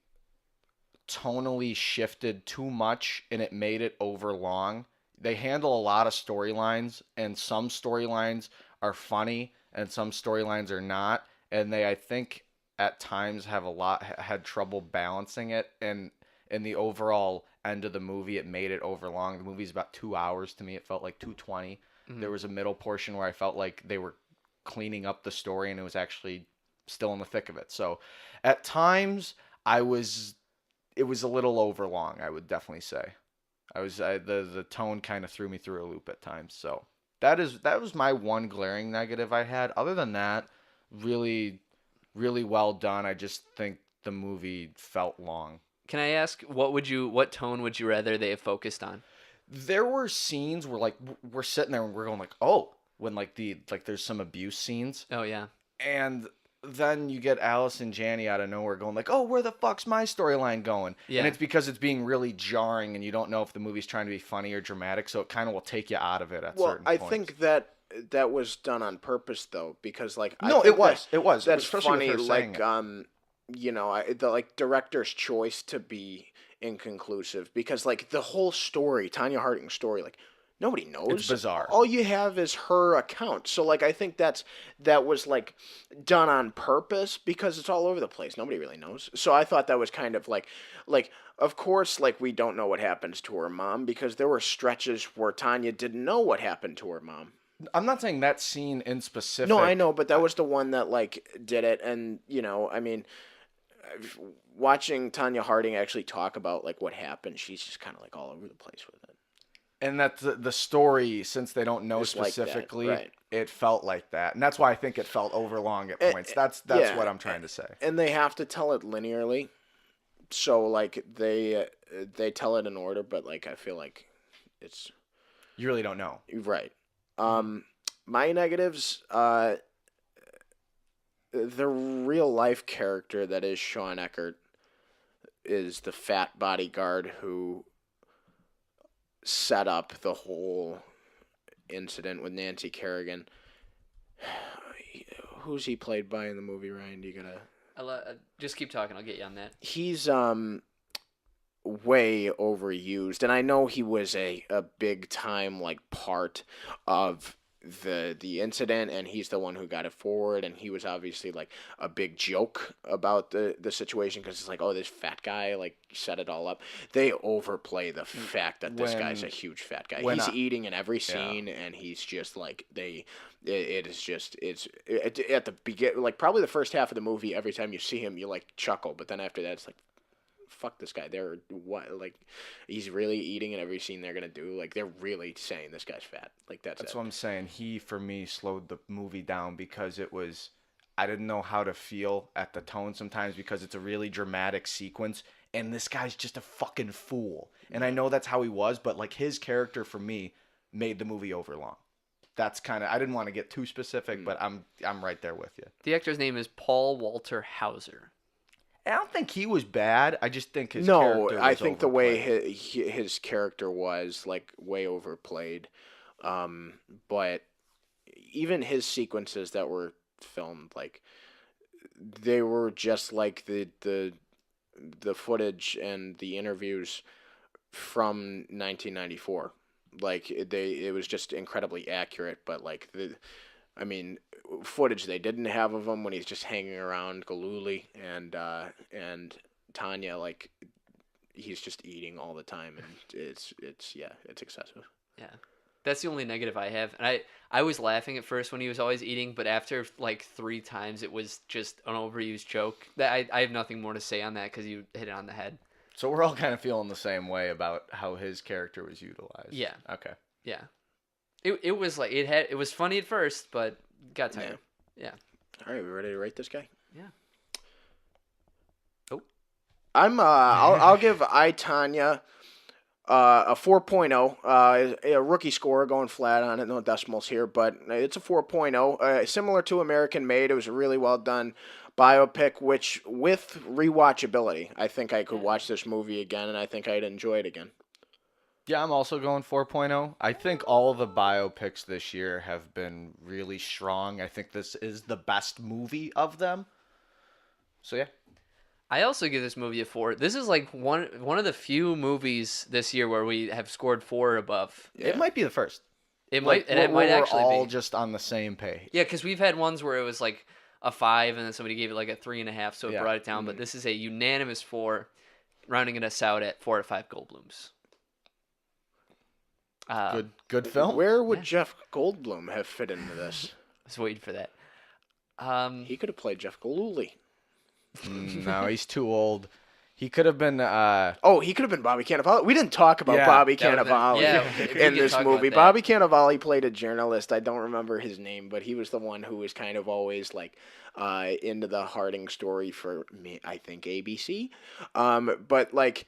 Speaker 2: tonally shifted too much and it made it overlong. They handle a lot of storylines, and some storylines are funny and some storylines are not, and they I think at times had trouble balancing it, and in the overall end of the movie it made it overlong. The movie's about 2 hours to me. It felt like 220. There was a middle portion where I felt like they were cleaning up the story, and it was actually still in the thick of it. So at times it was a little overlong, I would definitely say. The tone kind of threw me through a loop at times. So that was my one glaring negative I had. Other than that, really really well done. I just think the movie felt long.
Speaker 1: Can I ask what tone would you rather they have focused on?
Speaker 2: There were scenes where like we're sitting there and we're going like, "Oh," when there's some abuse scenes,
Speaker 1: Oh yeah.
Speaker 2: and then you get Alice and Janney out of nowhere going like, "Oh, where the fuck's my storyline going?"
Speaker 1: Yeah.
Speaker 2: And it's because it's being really jarring and you don't know if the movie's trying to be funny or dramatic, so it kind of will take you out of it at certain
Speaker 3: I
Speaker 2: points.
Speaker 3: think that was done on purpose though, because like
Speaker 2: No,
Speaker 3: I think
Speaker 2: it was. It was.
Speaker 3: that's
Speaker 2: Especially with
Speaker 3: funny.
Speaker 2: her saying
Speaker 3: Like
Speaker 2: it.
Speaker 3: the like director's choice to be inconclusive, because like the whole story, Tanya Harding's story, like nobody knows.
Speaker 2: It's bizarre.
Speaker 3: All you have is her account. So like I think that was like done on purpose because it's all over the place. Nobody really knows. So I thought that was kind of like of course like we don't know what happens to her mom, because there were stretches where Tanya didn't know what happened to her mom.
Speaker 2: I'm not saying that scene in specific.
Speaker 3: No, I know, but that was the one that like did it, and I mean, watching Tanya Harding actually talk about like what happened, she's just kind of like all over the place with it.
Speaker 2: And that's the story, since they don't know
Speaker 3: It's like that,
Speaker 2: specifically,
Speaker 3: right.
Speaker 2: it felt like that. And that's why I think it felt overlong at points. That's
Speaker 3: yeah,
Speaker 2: what I'm trying to say.
Speaker 3: And they have to tell it linearly, so like they tell it in order, but like I feel like it's
Speaker 2: You really don't know.
Speaker 3: right. My negatives, the real life character that is Sean Eckert is the fat bodyguard who set up the whole incident with Nancy Kerrigan. Who's he played by in the movie, Ryan? Do you gotta
Speaker 1: Just keep talking. I'll get you on that.
Speaker 3: He's way overused, and I know he was a big time like part of the incident, and he's the one who got it forward, and he was obviously like a big joke about the situation, because it's like, oh, this fat guy like set it all up. They overplay the fact that this guy's a huge fat guy. He's eating in every scene, and he's just like it's at the begin, like probably the first half of the movie, every time you see him you like chuckle, but then after that it's like, fuck this guy. They're what, like, he's really eating in every scene they're gonna do. Like, they're really saying this guy's fat. Like, that's
Speaker 2: what I'm saying. He, for me, slowed the movie down because I didn't know how to feel at the tone sometimes, because it's a really dramatic sequence and this guy's just a fucking fool. And I know that's how he was, but like his character for me made the movie overlong. That's kind of, I didn't want to get too specific, but I'm right there with you.
Speaker 1: The actor's name is Paul Walter Hauser.
Speaker 2: I don't think he was bad. I just think his character was
Speaker 3: I think
Speaker 2: overplayed.
Speaker 3: the way his character was like way overplayed. But even his sequences that were filmed, like they were just like the footage and the interviews from 1994. Like it was just incredibly accurate, but like footage they didn't have of him when he's just hanging around Gilooly and Tonya, like he's just eating all the time, and it's excessive.
Speaker 1: Yeah. That's the only negative I have. And I was laughing at first when he was always eating, but after like 3 times it was just an overused joke. I have nothing more to say on that because you hit it on the head.
Speaker 2: So we're all kind of feeling the same way about how his character was utilized.
Speaker 1: Yeah.
Speaker 2: Okay.
Speaker 1: Yeah. It was like it was funny at first, but got tired. Yeah.
Speaker 3: All right, we ready to rate this guy?
Speaker 1: Yeah. Oh.
Speaker 3: I'll give I, Tonya a 4.0. A rookie score, going flat on it, no decimals here, but it's a 4.0. Similar to American Made, it was a really well done biopic, which with rewatchability, I think I could watch this movie again, and I think I'd enjoy it again.
Speaker 2: Yeah, I'm also going 4.0. I think all the biopics this year have been really strong. I think this is the best movie of them. So yeah.
Speaker 1: I also give this movie a 4. This is like one of the few movies this year where we have scored 4 or above.
Speaker 2: Yeah. It might be the first.
Speaker 1: It might actually
Speaker 2: we're all
Speaker 1: be.
Speaker 2: just on the same page.
Speaker 1: Yeah, because we've had ones where it was like a 5 and then somebody gave it like a 3.5, so it brought it down. But this is a unanimous 4, rounding us out at 4 or 5 Goldblums.
Speaker 2: Good film.
Speaker 3: Where would Jeff Goldblum have fit into this?
Speaker 1: was waiting for that.
Speaker 3: He could have played Jeff Gilooly.
Speaker 2: No, he's too old. He could have been.
Speaker 3: Oh, he could have been Bobby Cannavale. We didn't talk about
Speaker 2: Yeah,
Speaker 3: Bobby
Speaker 1: that would've been-
Speaker 3: Cannavale
Speaker 1: yeah, if we
Speaker 3: in
Speaker 1: could
Speaker 3: this
Speaker 1: talk about
Speaker 3: movie.
Speaker 1: that.
Speaker 3: Bobby Cannavale played a journalist. I don't remember his name, but he was the one who was kind of always like into the Harding story for me. I think ABC. But like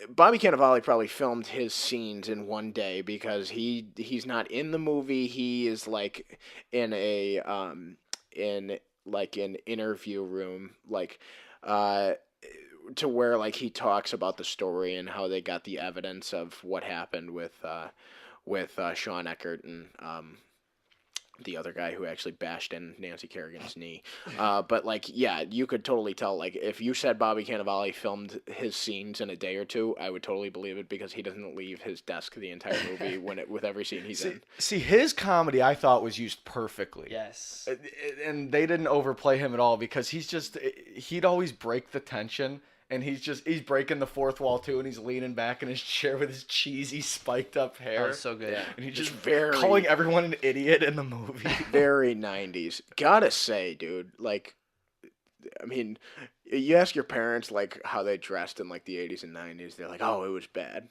Speaker 3: Bobby Cannavale probably filmed his scenes in one day because he's not in the movie. He is like in a in like an interview room to where like he talks about the story and how they got the evidence of what happened with Sean Eckert and the other guy who actually bashed in Nancy Kerrigan's knee. But like, yeah, you could totally tell. Like, if you said Bobby Cannavale filmed his scenes in a day or two, I would totally believe it because he doesn't leave his desk the entire movie with every scene he's in.
Speaker 2: See, his comedy I thought was used perfectly.
Speaker 1: Yes.
Speaker 2: And they didn't overplay him at all because he'd always break the tension. And he's breaking the fourth wall too, and he's leaning back in his chair with his cheesy spiked up hair.
Speaker 1: Oh, so good.
Speaker 3: Yeah.
Speaker 2: And he's
Speaker 3: Just
Speaker 2: just
Speaker 3: very-
Speaker 2: calling everyone an idiot in the movie.
Speaker 3: Very 90s. Gotta say, dude, like, I mean, you ask your parents, like, how they dressed in, like, the 80s and 90s, they're like, oh, it was bad.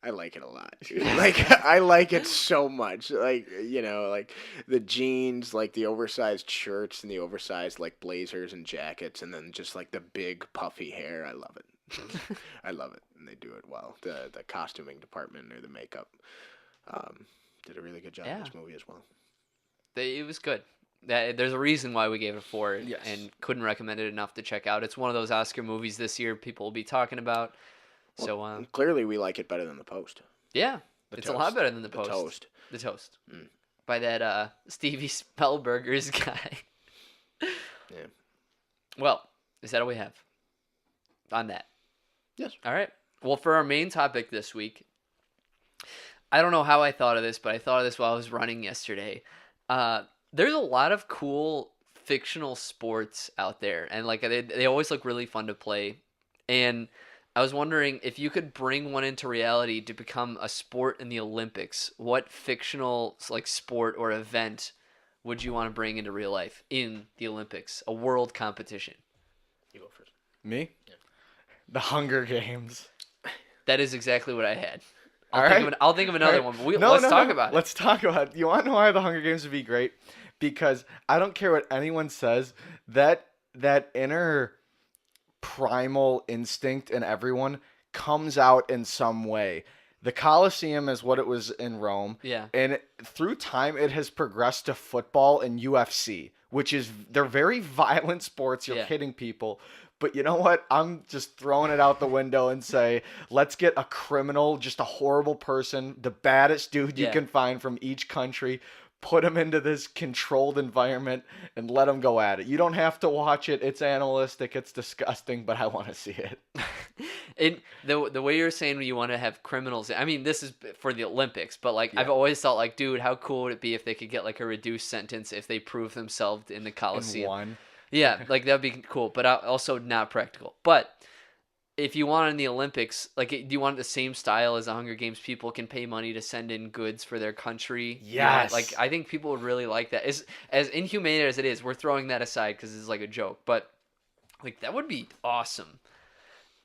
Speaker 3: I like it a lot, dude. Like, I like it so much. Like, you know, like, the jeans, like, the oversized shirts and the oversized, like, blazers and jackets, and then just, like, the big puffy hair. I love it. I love it. And they do it well. The costuming department or the makeup did a really good job in this movie as well.
Speaker 1: It was good. There's a reason why we gave it a 4
Speaker 2: Yes.
Speaker 1: and couldn't recommend it enough to check out. It's one of those Oscar movies this year people will be talking about. So,
Speaker 3: Clearly, we like it better than The Post.
Speaker 1: yeah, it's a lot
Speaker 3: Toast.
Speaker 1: better than The
Speaker 3: The
Speaker 1: Post.
Speaker 3: Toast.
Speaker 1: The Toast.
Speaker 3: Mm.
Speaker 1: By that Stevie Spellberger's guy.
Speaker 3: Yeah.
Speaker 1: Well, is that all we have on that?
Speaker 3: Yes.
Speaker 1: All right. Well, for our main topic this week, I don't know how I thought of this, but I thought of this while I was running yesterday. There's a lot of cool fictional sports out there, and like they always look really fun to play. And I was wondering if you could bring one into reality to become a sport in the Olympics, what fictional like sport or event would you want to bring into real life in the Olympics, a world competition?
Speaker 3: You go first.
Speaker 2: Me? Yeah. The Hunger Games.
Speaker 1: That is exactly what I had.
Speaker 2: All
Speaker 1: I'll think of another
Speaker 2: All
Speaker 1: one.
Speaker 2: right.
Speaker 1: But
Speaker 2: No,
Speaker 1: let's
Speaker 2: no,
Speaker 1: talk
Speaker 2: no.
Speaker 1: about it.
Speaker 2: Let's talk about it. You want to know why the Hunger Games would be great? Because I don't care what anyone says, that inner primal instinct in everyone comes out in some way. The Colosseum is what it was in Rome.
Speaker 1: Yeah.
Speaker 2: And through time, it has progressed to football and UFC, which is, they're very violent sports. You're
Speaker 1: Yeah.
Speaker 2: hitting people. But you know what? I'm just throwing it out the window and say, let's get a criminal, just a horrible person, the baddest dude you
Speaker 1: Yeah.
Speaker 2: can find from each country, put him into this controlled environment and let him go at it. You don't have to watch it. It's animalistic. It's disgusting, but I want to see it.
Speaker 1: And the way you're saying you want to have criminals, I mean, this is for the Olympics, but like
Speaker 2: Yeah.
Speaker 1: I've always thought like, dude, how cool would it be if they could get like a reduced sentence if they prove themselves in the
Speaker 2: In
Speaker 1: Coliseum?
Speaker 2: one.
Speaker 1: Yeah, like that'd be cool, but also not practical. But if you want in the Olympics, like, do you want the same style as the Hunger Games? People can pay money to send in goods for their country. You know,
Speaker 2: Yes.
Speaker 1: like I think people would really like that. As inhumane as it is, we're throwing that aside because it's like a joke. But like that would be awesome.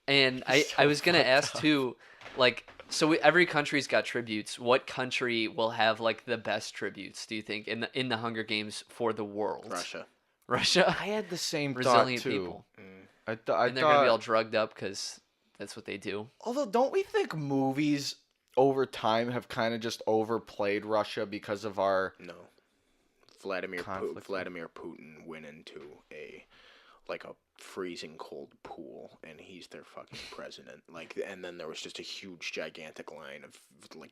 Speaker 1: And I was gonna ask too, like, so every country's got tributes. What country will have like the best tributes? Do you think in the Hunger Games for the world?
Speaker 3: Russia.
Speaker 1: Russia.
Speaker 2: I had the same
Speaker 1: Resilient
Speaker 2: thought too.
Speaker 1: people.
Speaker 2: I
Speaker 1: And they're gonna be all drugged up because that's what they do.
Speaker 2: although don't we think movies over time have kind of just overplayed Russia because of our
Speaker 3: No. Vladimir
Speaker 2: Conflict.
Speaker 3: Putin went into a freezing cold pool and he's their fucking president. Like, and then there was just a huge gigantic line of like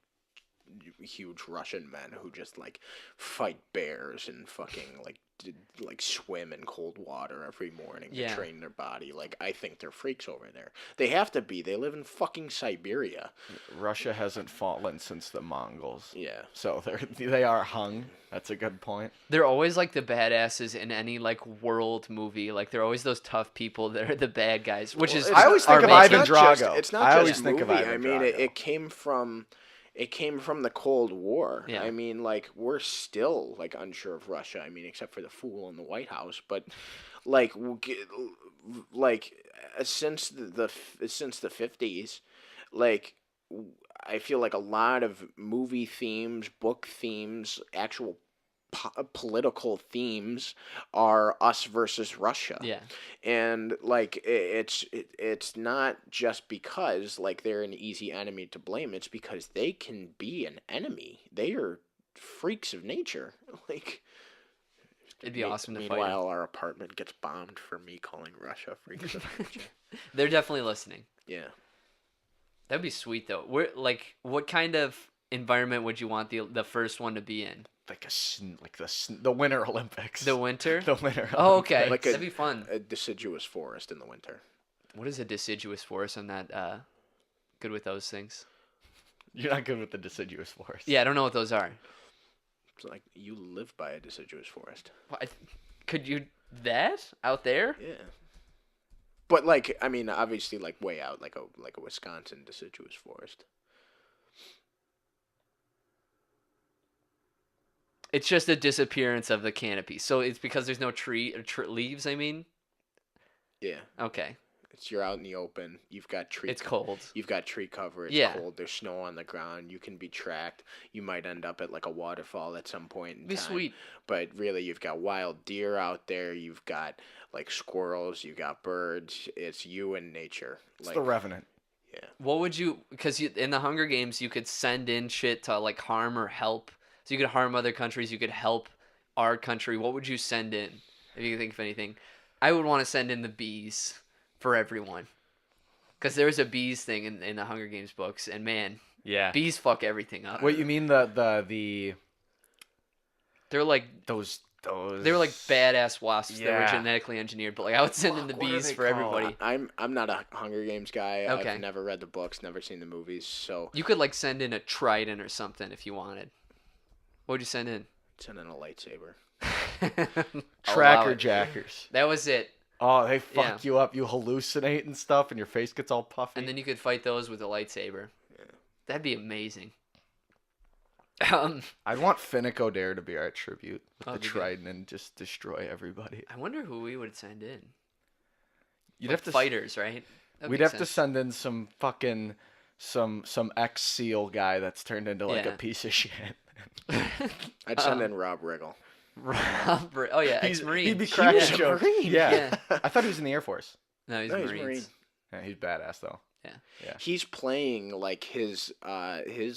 Speaker 3: huge Russian men who just like fight bears and fucking like swim in cold water every morning
Speaker 1: Yeah.
Speaker 3: to train their body. Like, I think they're freaks over there. They have to be. They live in fucking Siberia.
Speaker 2: Russia hasn't fallen since the Mongols.
Speaker 3: Yeah.
Speaker 2: So they are hung. That's a good point.
Speaker 1: They're always like the badasses in any like world movie. Like they're always those tough people that are the bad guys, which is
Speaker 2: I always
Speaker 1: our
Speaker 2: think of
Speaker 1: main-
Speaker 2: Ivan
Speaker 3: It's not
Speaker 2: Drago.
Speaker 3: just
Speaker 2: I always
Speaker 3: movie.
Speaker 2: think of Ivan
Speaker 3: I mean,
Speaker 2: Drago.
Speaker 3: it came from It came from the Cold War.
Speaker 1: Yeah.
Speaker 3: I mean, like, we're still like unsure of Russia. I mean, except for the fool in the White House, but like, like since since the 50s, like I feel like a lot of movie themes, book themes, actual political themes are us versus Russia.
Speaker 1: Yeah.
Speaker 3: And like it's not just because like they're an easy enemy to blame. It's because they can be an enemy. They are freaks of nature. Like
Speaker 1: It'd be awesome to fight 'em.
Speaker 3: Meanwhile, our apartment gets bombed for me calling Russia freaks of nature.
Speaker 1: They're definitely listening.
Speaker 3: Yeah.
Speaker 1: That'd be sweet though. What kind of environment would you want the first one to be in?
Speaker 2: Like the Winter Olympics.
Speaker 1: The winter?
Speaker 2: The Winter Olympics.
Speaker 1: Oh, okay.
Speaker 3: Like
Speaker 1: That'd be fun.
Speaker 3: A deciduous forest in the winter.
Speaker 1: What is a deciduous forest? I'm not good with those things.
Speaker 2: You're not good with the deciduous forest.
Speaker 1: Yeah, I don't know what those are.
Speaker 3: It's like you live by a deciduous forest.
Speaker 1: Could you that out there?
Speaker 3: Yeah. But like, I mean, obviously, like way out, like a Wisconsin deciduous forest.
Speaker 1: It's just a disappearance of the canopy. So it's because there's no leaves. I mean.
Speaker 3: Yeah.
Speaker 1: Okay.
Speaker 3: You're out in the open. You've got tree.
Speaker 1: It's cold.
Speaker 3: You've got tree cover. It's
Speaker 1: Yeah.
Speaker 3: cold. There's snow on the ground. You can be tracked. You might end up at like a waterfall at some point in
Speaker 1: Be
Speaker 3: time.
Speaker 1: sweet.
Speaker 3: But really, you've got wild deer out there. You've got like squirrels. You've got birds. It's you and nature.
Speaker 2: It's
Speaker 3: Like,
Speaker 2: the Revenant.
Speaker 3: yeah.
Speaker 1: What would you? Because in the Hunger Games, you could send in shit to like harm or help. So you could harm other countries. You could help our country. What would you send in? If you could think of anything, I would want to send in the bees for everyone. Because there was a bees thing in the Hunger Games books, and man,
Speaker 2: Yeah.
Speaker 1: bees fuck everything up.
Speaker 2: What you mean the
Speaker 1: They're like
Speaker 2: those
Speaker 1: they were like badass wasps that were
Speaker 2: Yeah.
Speaker 1: genetically engineered, but like I would send in the
Speaker 2: What are
Speaker 1: bees
Speaker 2: they
Speaker 1: for
Speaker 2: called?
Speaker 1: everybody.
Speaker 3: I'm not a Hunger Games guy.
Speaker 1: Okay.
Speaker 3: I've never read the books, never seen the movies, so
Speaker 1: You could like send in a trident or something if you wanted. What would you send in?
Speaker 3: send in a lightsaber.
Speaker 1: I'll allow
Speaker 2: Tracker
Speaker 1: it.
Speaker 2: Jackers.
Speaker 1: That was it.
Speaker 2: Oh, they fuck
Speaker 1: Yeah.
Speaker 2: you up. You hallucinate and stuff, and your face gets all puffy.
Speaker 1: And then you could fight those with a lightsaber.
Speaker 3: Yeah.
Speaker 1: That'd be amazing.
Speaker 2: I'd want Finnick O'Dare to be our tribute with
Speaker 1: Oh,
Speaker 2: the
Speaker 1: that'd be good.
Speaker 2: trident and just destroy everybody.
Speaker 1: I wonder who we would send in.
Speaker 2: You'd
Speaker 1: Like
Speaker 2: have to
Speaker 1: fighters, right? That
Speaker 2: We'd
Speaker 1: makes
Speaker 2: have to send in some fucking some ex-SEAL guy that's turned into like
Speaker 1: Yeah.
Speaker 2: a piece of shit.
Speaker 1: sense.
Speaker 3: I'd send in Rob Riggle.
Speaker 1: Robert. Oh yeah, ex-marine.
Speaker 2: He'd be
Speaker 1: He
Speaker 2: cracking
Speaker 1: was a
Speaker 2: jokes.
Speaker 1: Marine.
Speaker 2: Yeah. I thought he was in the Air Force.
Speaker 1: No, he's
Speaker 3: No, he's
Speaker 1: Marines.
Speaker 3: Marine.
Speaker 2: Yeah, he's badass though.
Speaker 3: He's playing like his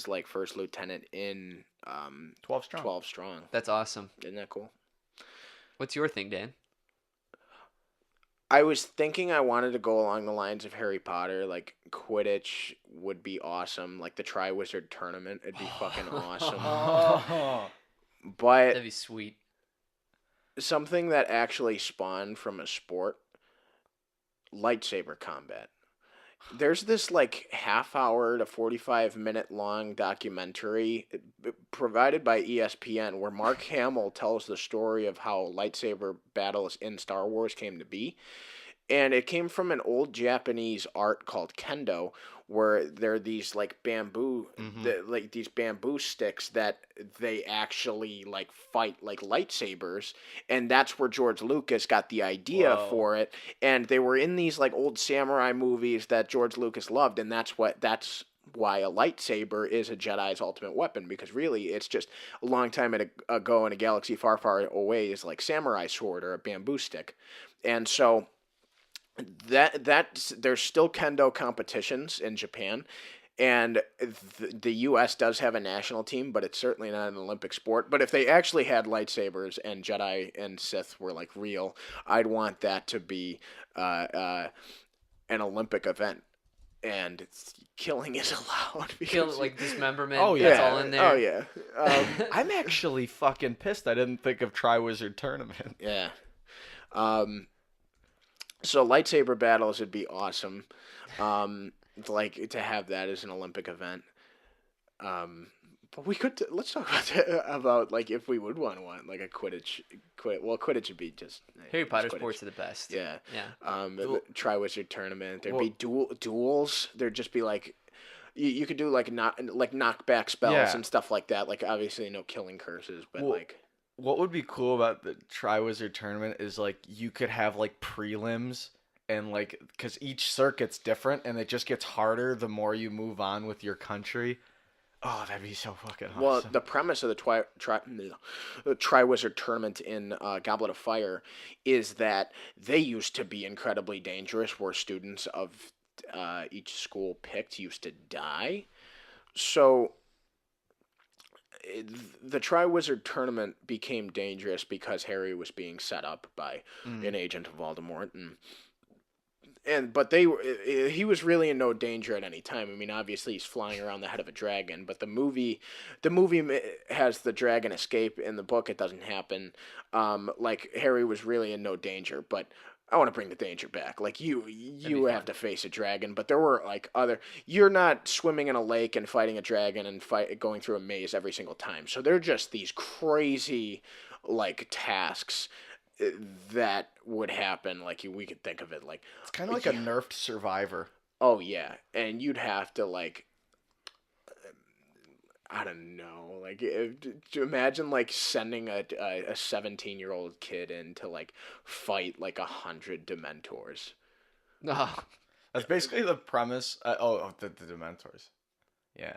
Speaker 3: like first lieutenant in
Speaker 2: 12 strong.
Speaker 3: 12 Strong.
Speaker 1: That's awesome.
Speaker 3: Isn't that cool?
Speaker 1: What's your thing, Dan?
Speaker 3: I was thinking I wanted to go along the lines of Harry Potter. Like Quidditch would be awesome. Like the Triwizard Tournament, it'd be fucking awesome.
Speaker 2: Oh.
Speaker 3: But
Speaker 1: That'd be sweet.
Speaker 3: something that actually spawned from a sport, lightsaber combat. There's this like half hour to 45-minute long documentary provided by ESPN where Mark Hamill tells the story of how lightsaber battles in Star Wars came to be. And it came from an old Japanese art called kendo, where there are these like bamboo, like these bamboo sticks that they actually like fight like lightsabers, and that's where George Lucas got the idea
Speaker 2: Whoa.
Speaker 3: for it. And they were in these like old samurai movies that George Lucas loved, and that's why a lightsaber is a Jedi's ultimate weapon, because really it's just a long time ago in a galaxy far, far away is like samurai sword or a bamboo stick, and so. There's still kendo competitions in Japan, and the U.S. does have a national team, but it's certainly not an Olympic sport. But if they actually had lightsabers and Jedi and Sith were like real, I'd want that to be an Olympic event, and killing is allowed.
Speaker 1: Kill like dismemberment.
Speaker 2: Oh,
Speaker 1: That's
Speaker 2: yeah.
Speaker 1: all in there.
Speaker 3: Oh yeah.
Speaker 2: I'm actually fucking pissed I didn't think of Triwizard Tournament.
Speaker 3: Yeah. So lightsaber battles would be awesome. Like to have that as an Olympic event. But we could let's talk about like if we would want one like a Quidditch. Well, Quidditch would be just
Speaker 1: Harry Potter
Speaker 3: Quidditch.
Speaker 1: sports are the best.
Speaker 3: Yeah.
Speaker 1: Yeah.
Speaker 3: The Triwizard Tournament. There'd
Speaker 2: Well-
Speaker 3: be duels. There'd just be like. You could do like knockback spells
Speaker 2: Yeah.
Speaker 3: and stuff like that. Like obviously no killing curses, but
Speaker 2: Well,
Speaker 3: like
Speaker 2: what would be cool about the Triwizard Tournament is like you could have like prelims and like because each circuit's different and it just gets harder the more you move on with your country. Oh, that'd be so fucking awesome.
Speaker 3: well, the premise of the Triwizard Tournament in Goblet of Fire is that they used to be incredibly dangerous, where students of each school picked used to die. So the Triwizard Tournament became dangerous because Harry was being set up by an agent of Voldemort, but he was really in no danger at any time. I mean, obviously he's flying around the head of a dragon, but the movie has the dragon escape. In the book, it doesn't happen. Like Harry was really in no danger, but I want to bring the danger back. Like you have to face a dragon, but there were like you're not swimming in a lake and fighting a dragon and going through a maze every single time. So they're just these crazy like tasks that would happen. Like we could think of it like
Speaker 2: it's kind of like a nerfed Survivor.
Speaker 3: Oh yeah, and you'd have to like I don't know, like to imagine like sending a 17-year-old kid in to like fight like 100 Dementors.
Speaker 1: Oh,
Speaker 2: That's basically the premise. The Dementors. Yeah.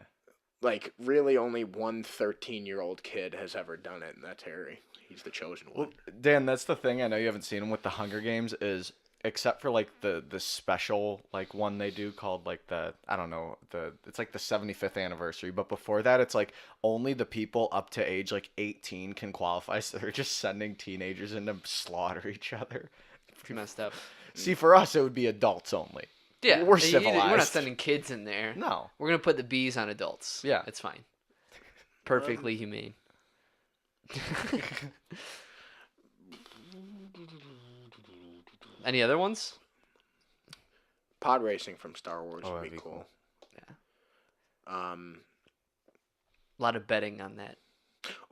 Speaker 3: Like really, only one 13-year-old kid has ever done it, and that's Harry. He's the chosen one.
Speaker 2: Well, Dan, that's the thing. I know you haven't seen them with the Hunger Games. Is except for like the special like one they do called like it's like the 75th anniversary, but before that it's like only the people up to age like 18 can qualify, so they're just sending teenagers in to slaughter each other.
Speaker 1: pretty messed up.
Speaker 2: See, for us it would be adults only.
Speaker 1: Yeah,
Speaker 2: we're
Speaker 1: We're
Speaker 2: civilized.
Speaker 1: not sending kids in there.
Speaker 2: No.
Speaker 1: We're gonna put the bees on adults.
Speaker 2: Yeah.
Speaker 1: It's fine. Perfectly humane. Any other ones?
Speaker 3: Pod racing from Star Wars would
Speaker 2: that'd
Speaker 3: be
Speaker 2: be
Speaker 3: cool.
Speaker 1: Yeah.
Speaker 3: A
Speaker 1: lot of betting on that.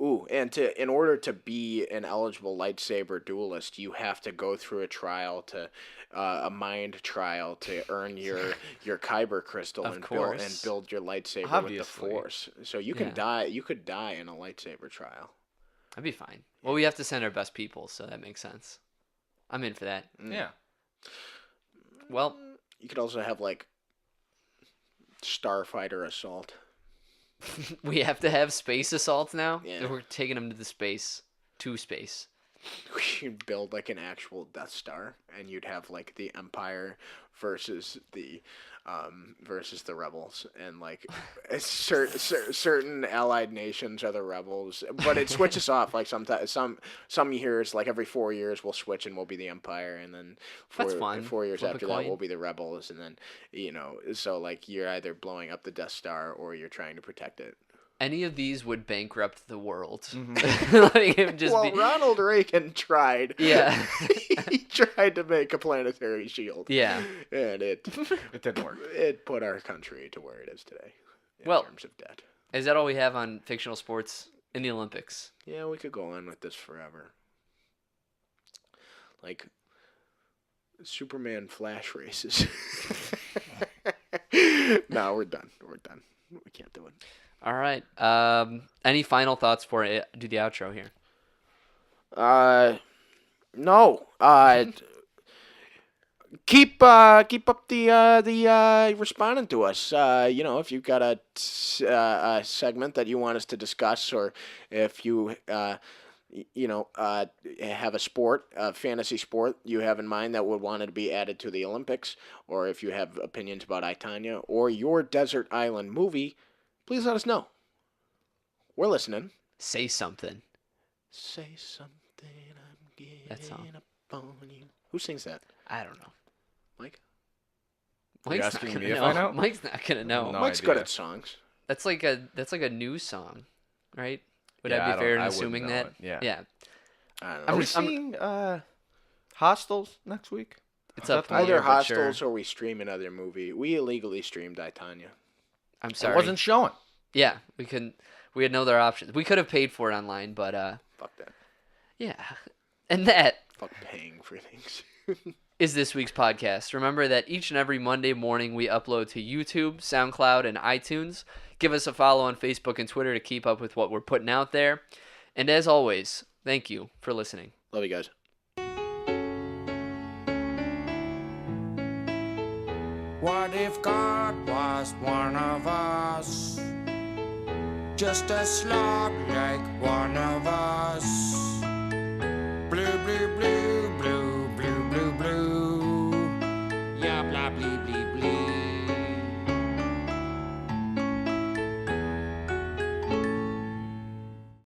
Speaker 3: Ooh, and in order to be an eligible lightsaber duelist, you have to go through a trial a mind trial to earn your kyber crystal
Speaker 1: Of
Speaker 3: and
Speaker 1: course.
Speaker 3: build your lightsaber
Speaker 2: Obviously.
Speaker 3: with the Force. So you can die. You could die in a lightsaber trial.
Speaker 1: That'd be fine. Well, we have to send our best people, so that makes sense. I'm in for that.
Speaker 2: Yeah.
Speaker 1: Well,
Speaker 3: You could also have like Starfighter assault.
Speaker 1: we have to have space assaults now.
Speaker 3: Yeah.
Speaker 1: We're taking them to space.
Speaker 3: You'd build like an actual Death Star, and you'd have like the Empire versus the rebels, and like certain allied nations are the rebels, but it switches off. Like sometimes some years, like every 4 years, we'll switch and we'll be the Empire, and then
Speaker 1: That's fine.
Speaker 3: 4 years
Speaker 1: Flip a
Speaker 3: after that,
Speaker 1: coin.
Speaker 3: we'll be the rebels, and then so like you're either blowing up the Death Star or you're trying to protect it.
Speaker 1: Any of these would bankrupt the world.
Speaker 2: Mm-hmm.
Speaker 1: Like, it would just be.
Speaker 3: Ronald Reagan tried.
Speaker 1: Yeah.
Speaker 3: He tried to make a planetary shield.
Speaker 1: Yeah.
Speaker 3: And it
Speaker 2: didn't work.
Speaker 3: It put our country to where it is today. In
Speaker 1: Well-
Speaker 3: terms of debt.
Speaker 1: Is that all we have on fictional sports in the Olympics?
Speaker 3: Yeah, we could go on with this forever. Like Superman Flash races. No, we're done. We can't do it.
Speaker 1: All right. Any final thoughts before I do the outro here?
Speaker 3: No. Keep up the responding to us. If you've got a segment that you want us to discuss, or if you have a sport, a fantasy sport you have in mind that would want it to be added to the Olympics, or if you have opinions about I, Tonya, or your desert island movie, please let us know. We're listening.
Speaker 1: Say something.
Speaker 3: Say something, I'm
Speaker 1: That song.
Speaker 3: getting up on you. Who sings that?
Speaker 1: I don't know.
Speaker 3: Mike?
Speaker 1: Mike's not
Speaker 2: asking
Speaker 1: gonna
Speaker 2: me if
Speaker 1: know.
Speaker 2: I know?
Speaker 1: Mike's not gonna know.
Speaker 2: No
Speaker 3: Mike's
Speaker 2: idea.
Speaker 3: good at songs.
Speaker 1: That's like a news song, right? Would
Speaker 2: Yeah,
Speaker 1: that be fair in
Speaker 2: I wouldn't
Speaker 1: assuming
Speaker 2: know
Speaker 1: that?
Speaker 2: it. Yeah.
Speaker 1: Yeah.
Speaker 3: I don't
Speaker 2: Are
Speaker 3: know.
Speaker 2: we
Speaker 1: just- I'm-
Speaker 2: seeing Hostels next week?
Speaker 1: It's
Speaker 2: Is
Speaker 1: up
Speaker 2: that the
Speaker 1: in the
Speaker 2: one?
Speaker 3: Either
Speaker 1: air, but sure.
Speaker 3: Hostels or we stream another movie. We illegally streamed I, Tonya.
Speaker 1: I'm
Speaker 2: It
Speaker 1: sorry.
Speaker 2: wasn't showing.
Speaker 1: Yeah, we couldn't. We had no other options. We could have paid for it online, but
Speaker 3: Fuck that.
Speaker 1: yeah. And that
Speaker 3: Fuck paying for things.
Speaker 1: is this week's podcast. Remember that each and every Monday morning we upload to YouTube, SoundCloud, and iTunes. Give us a follow on Facebook and Twitter to keep up with what we're putting out there. And as always, thank you for listening.
Speaker 3: Love you guys.
Speaker 4: What if God was one of us? Just a slob like one of us.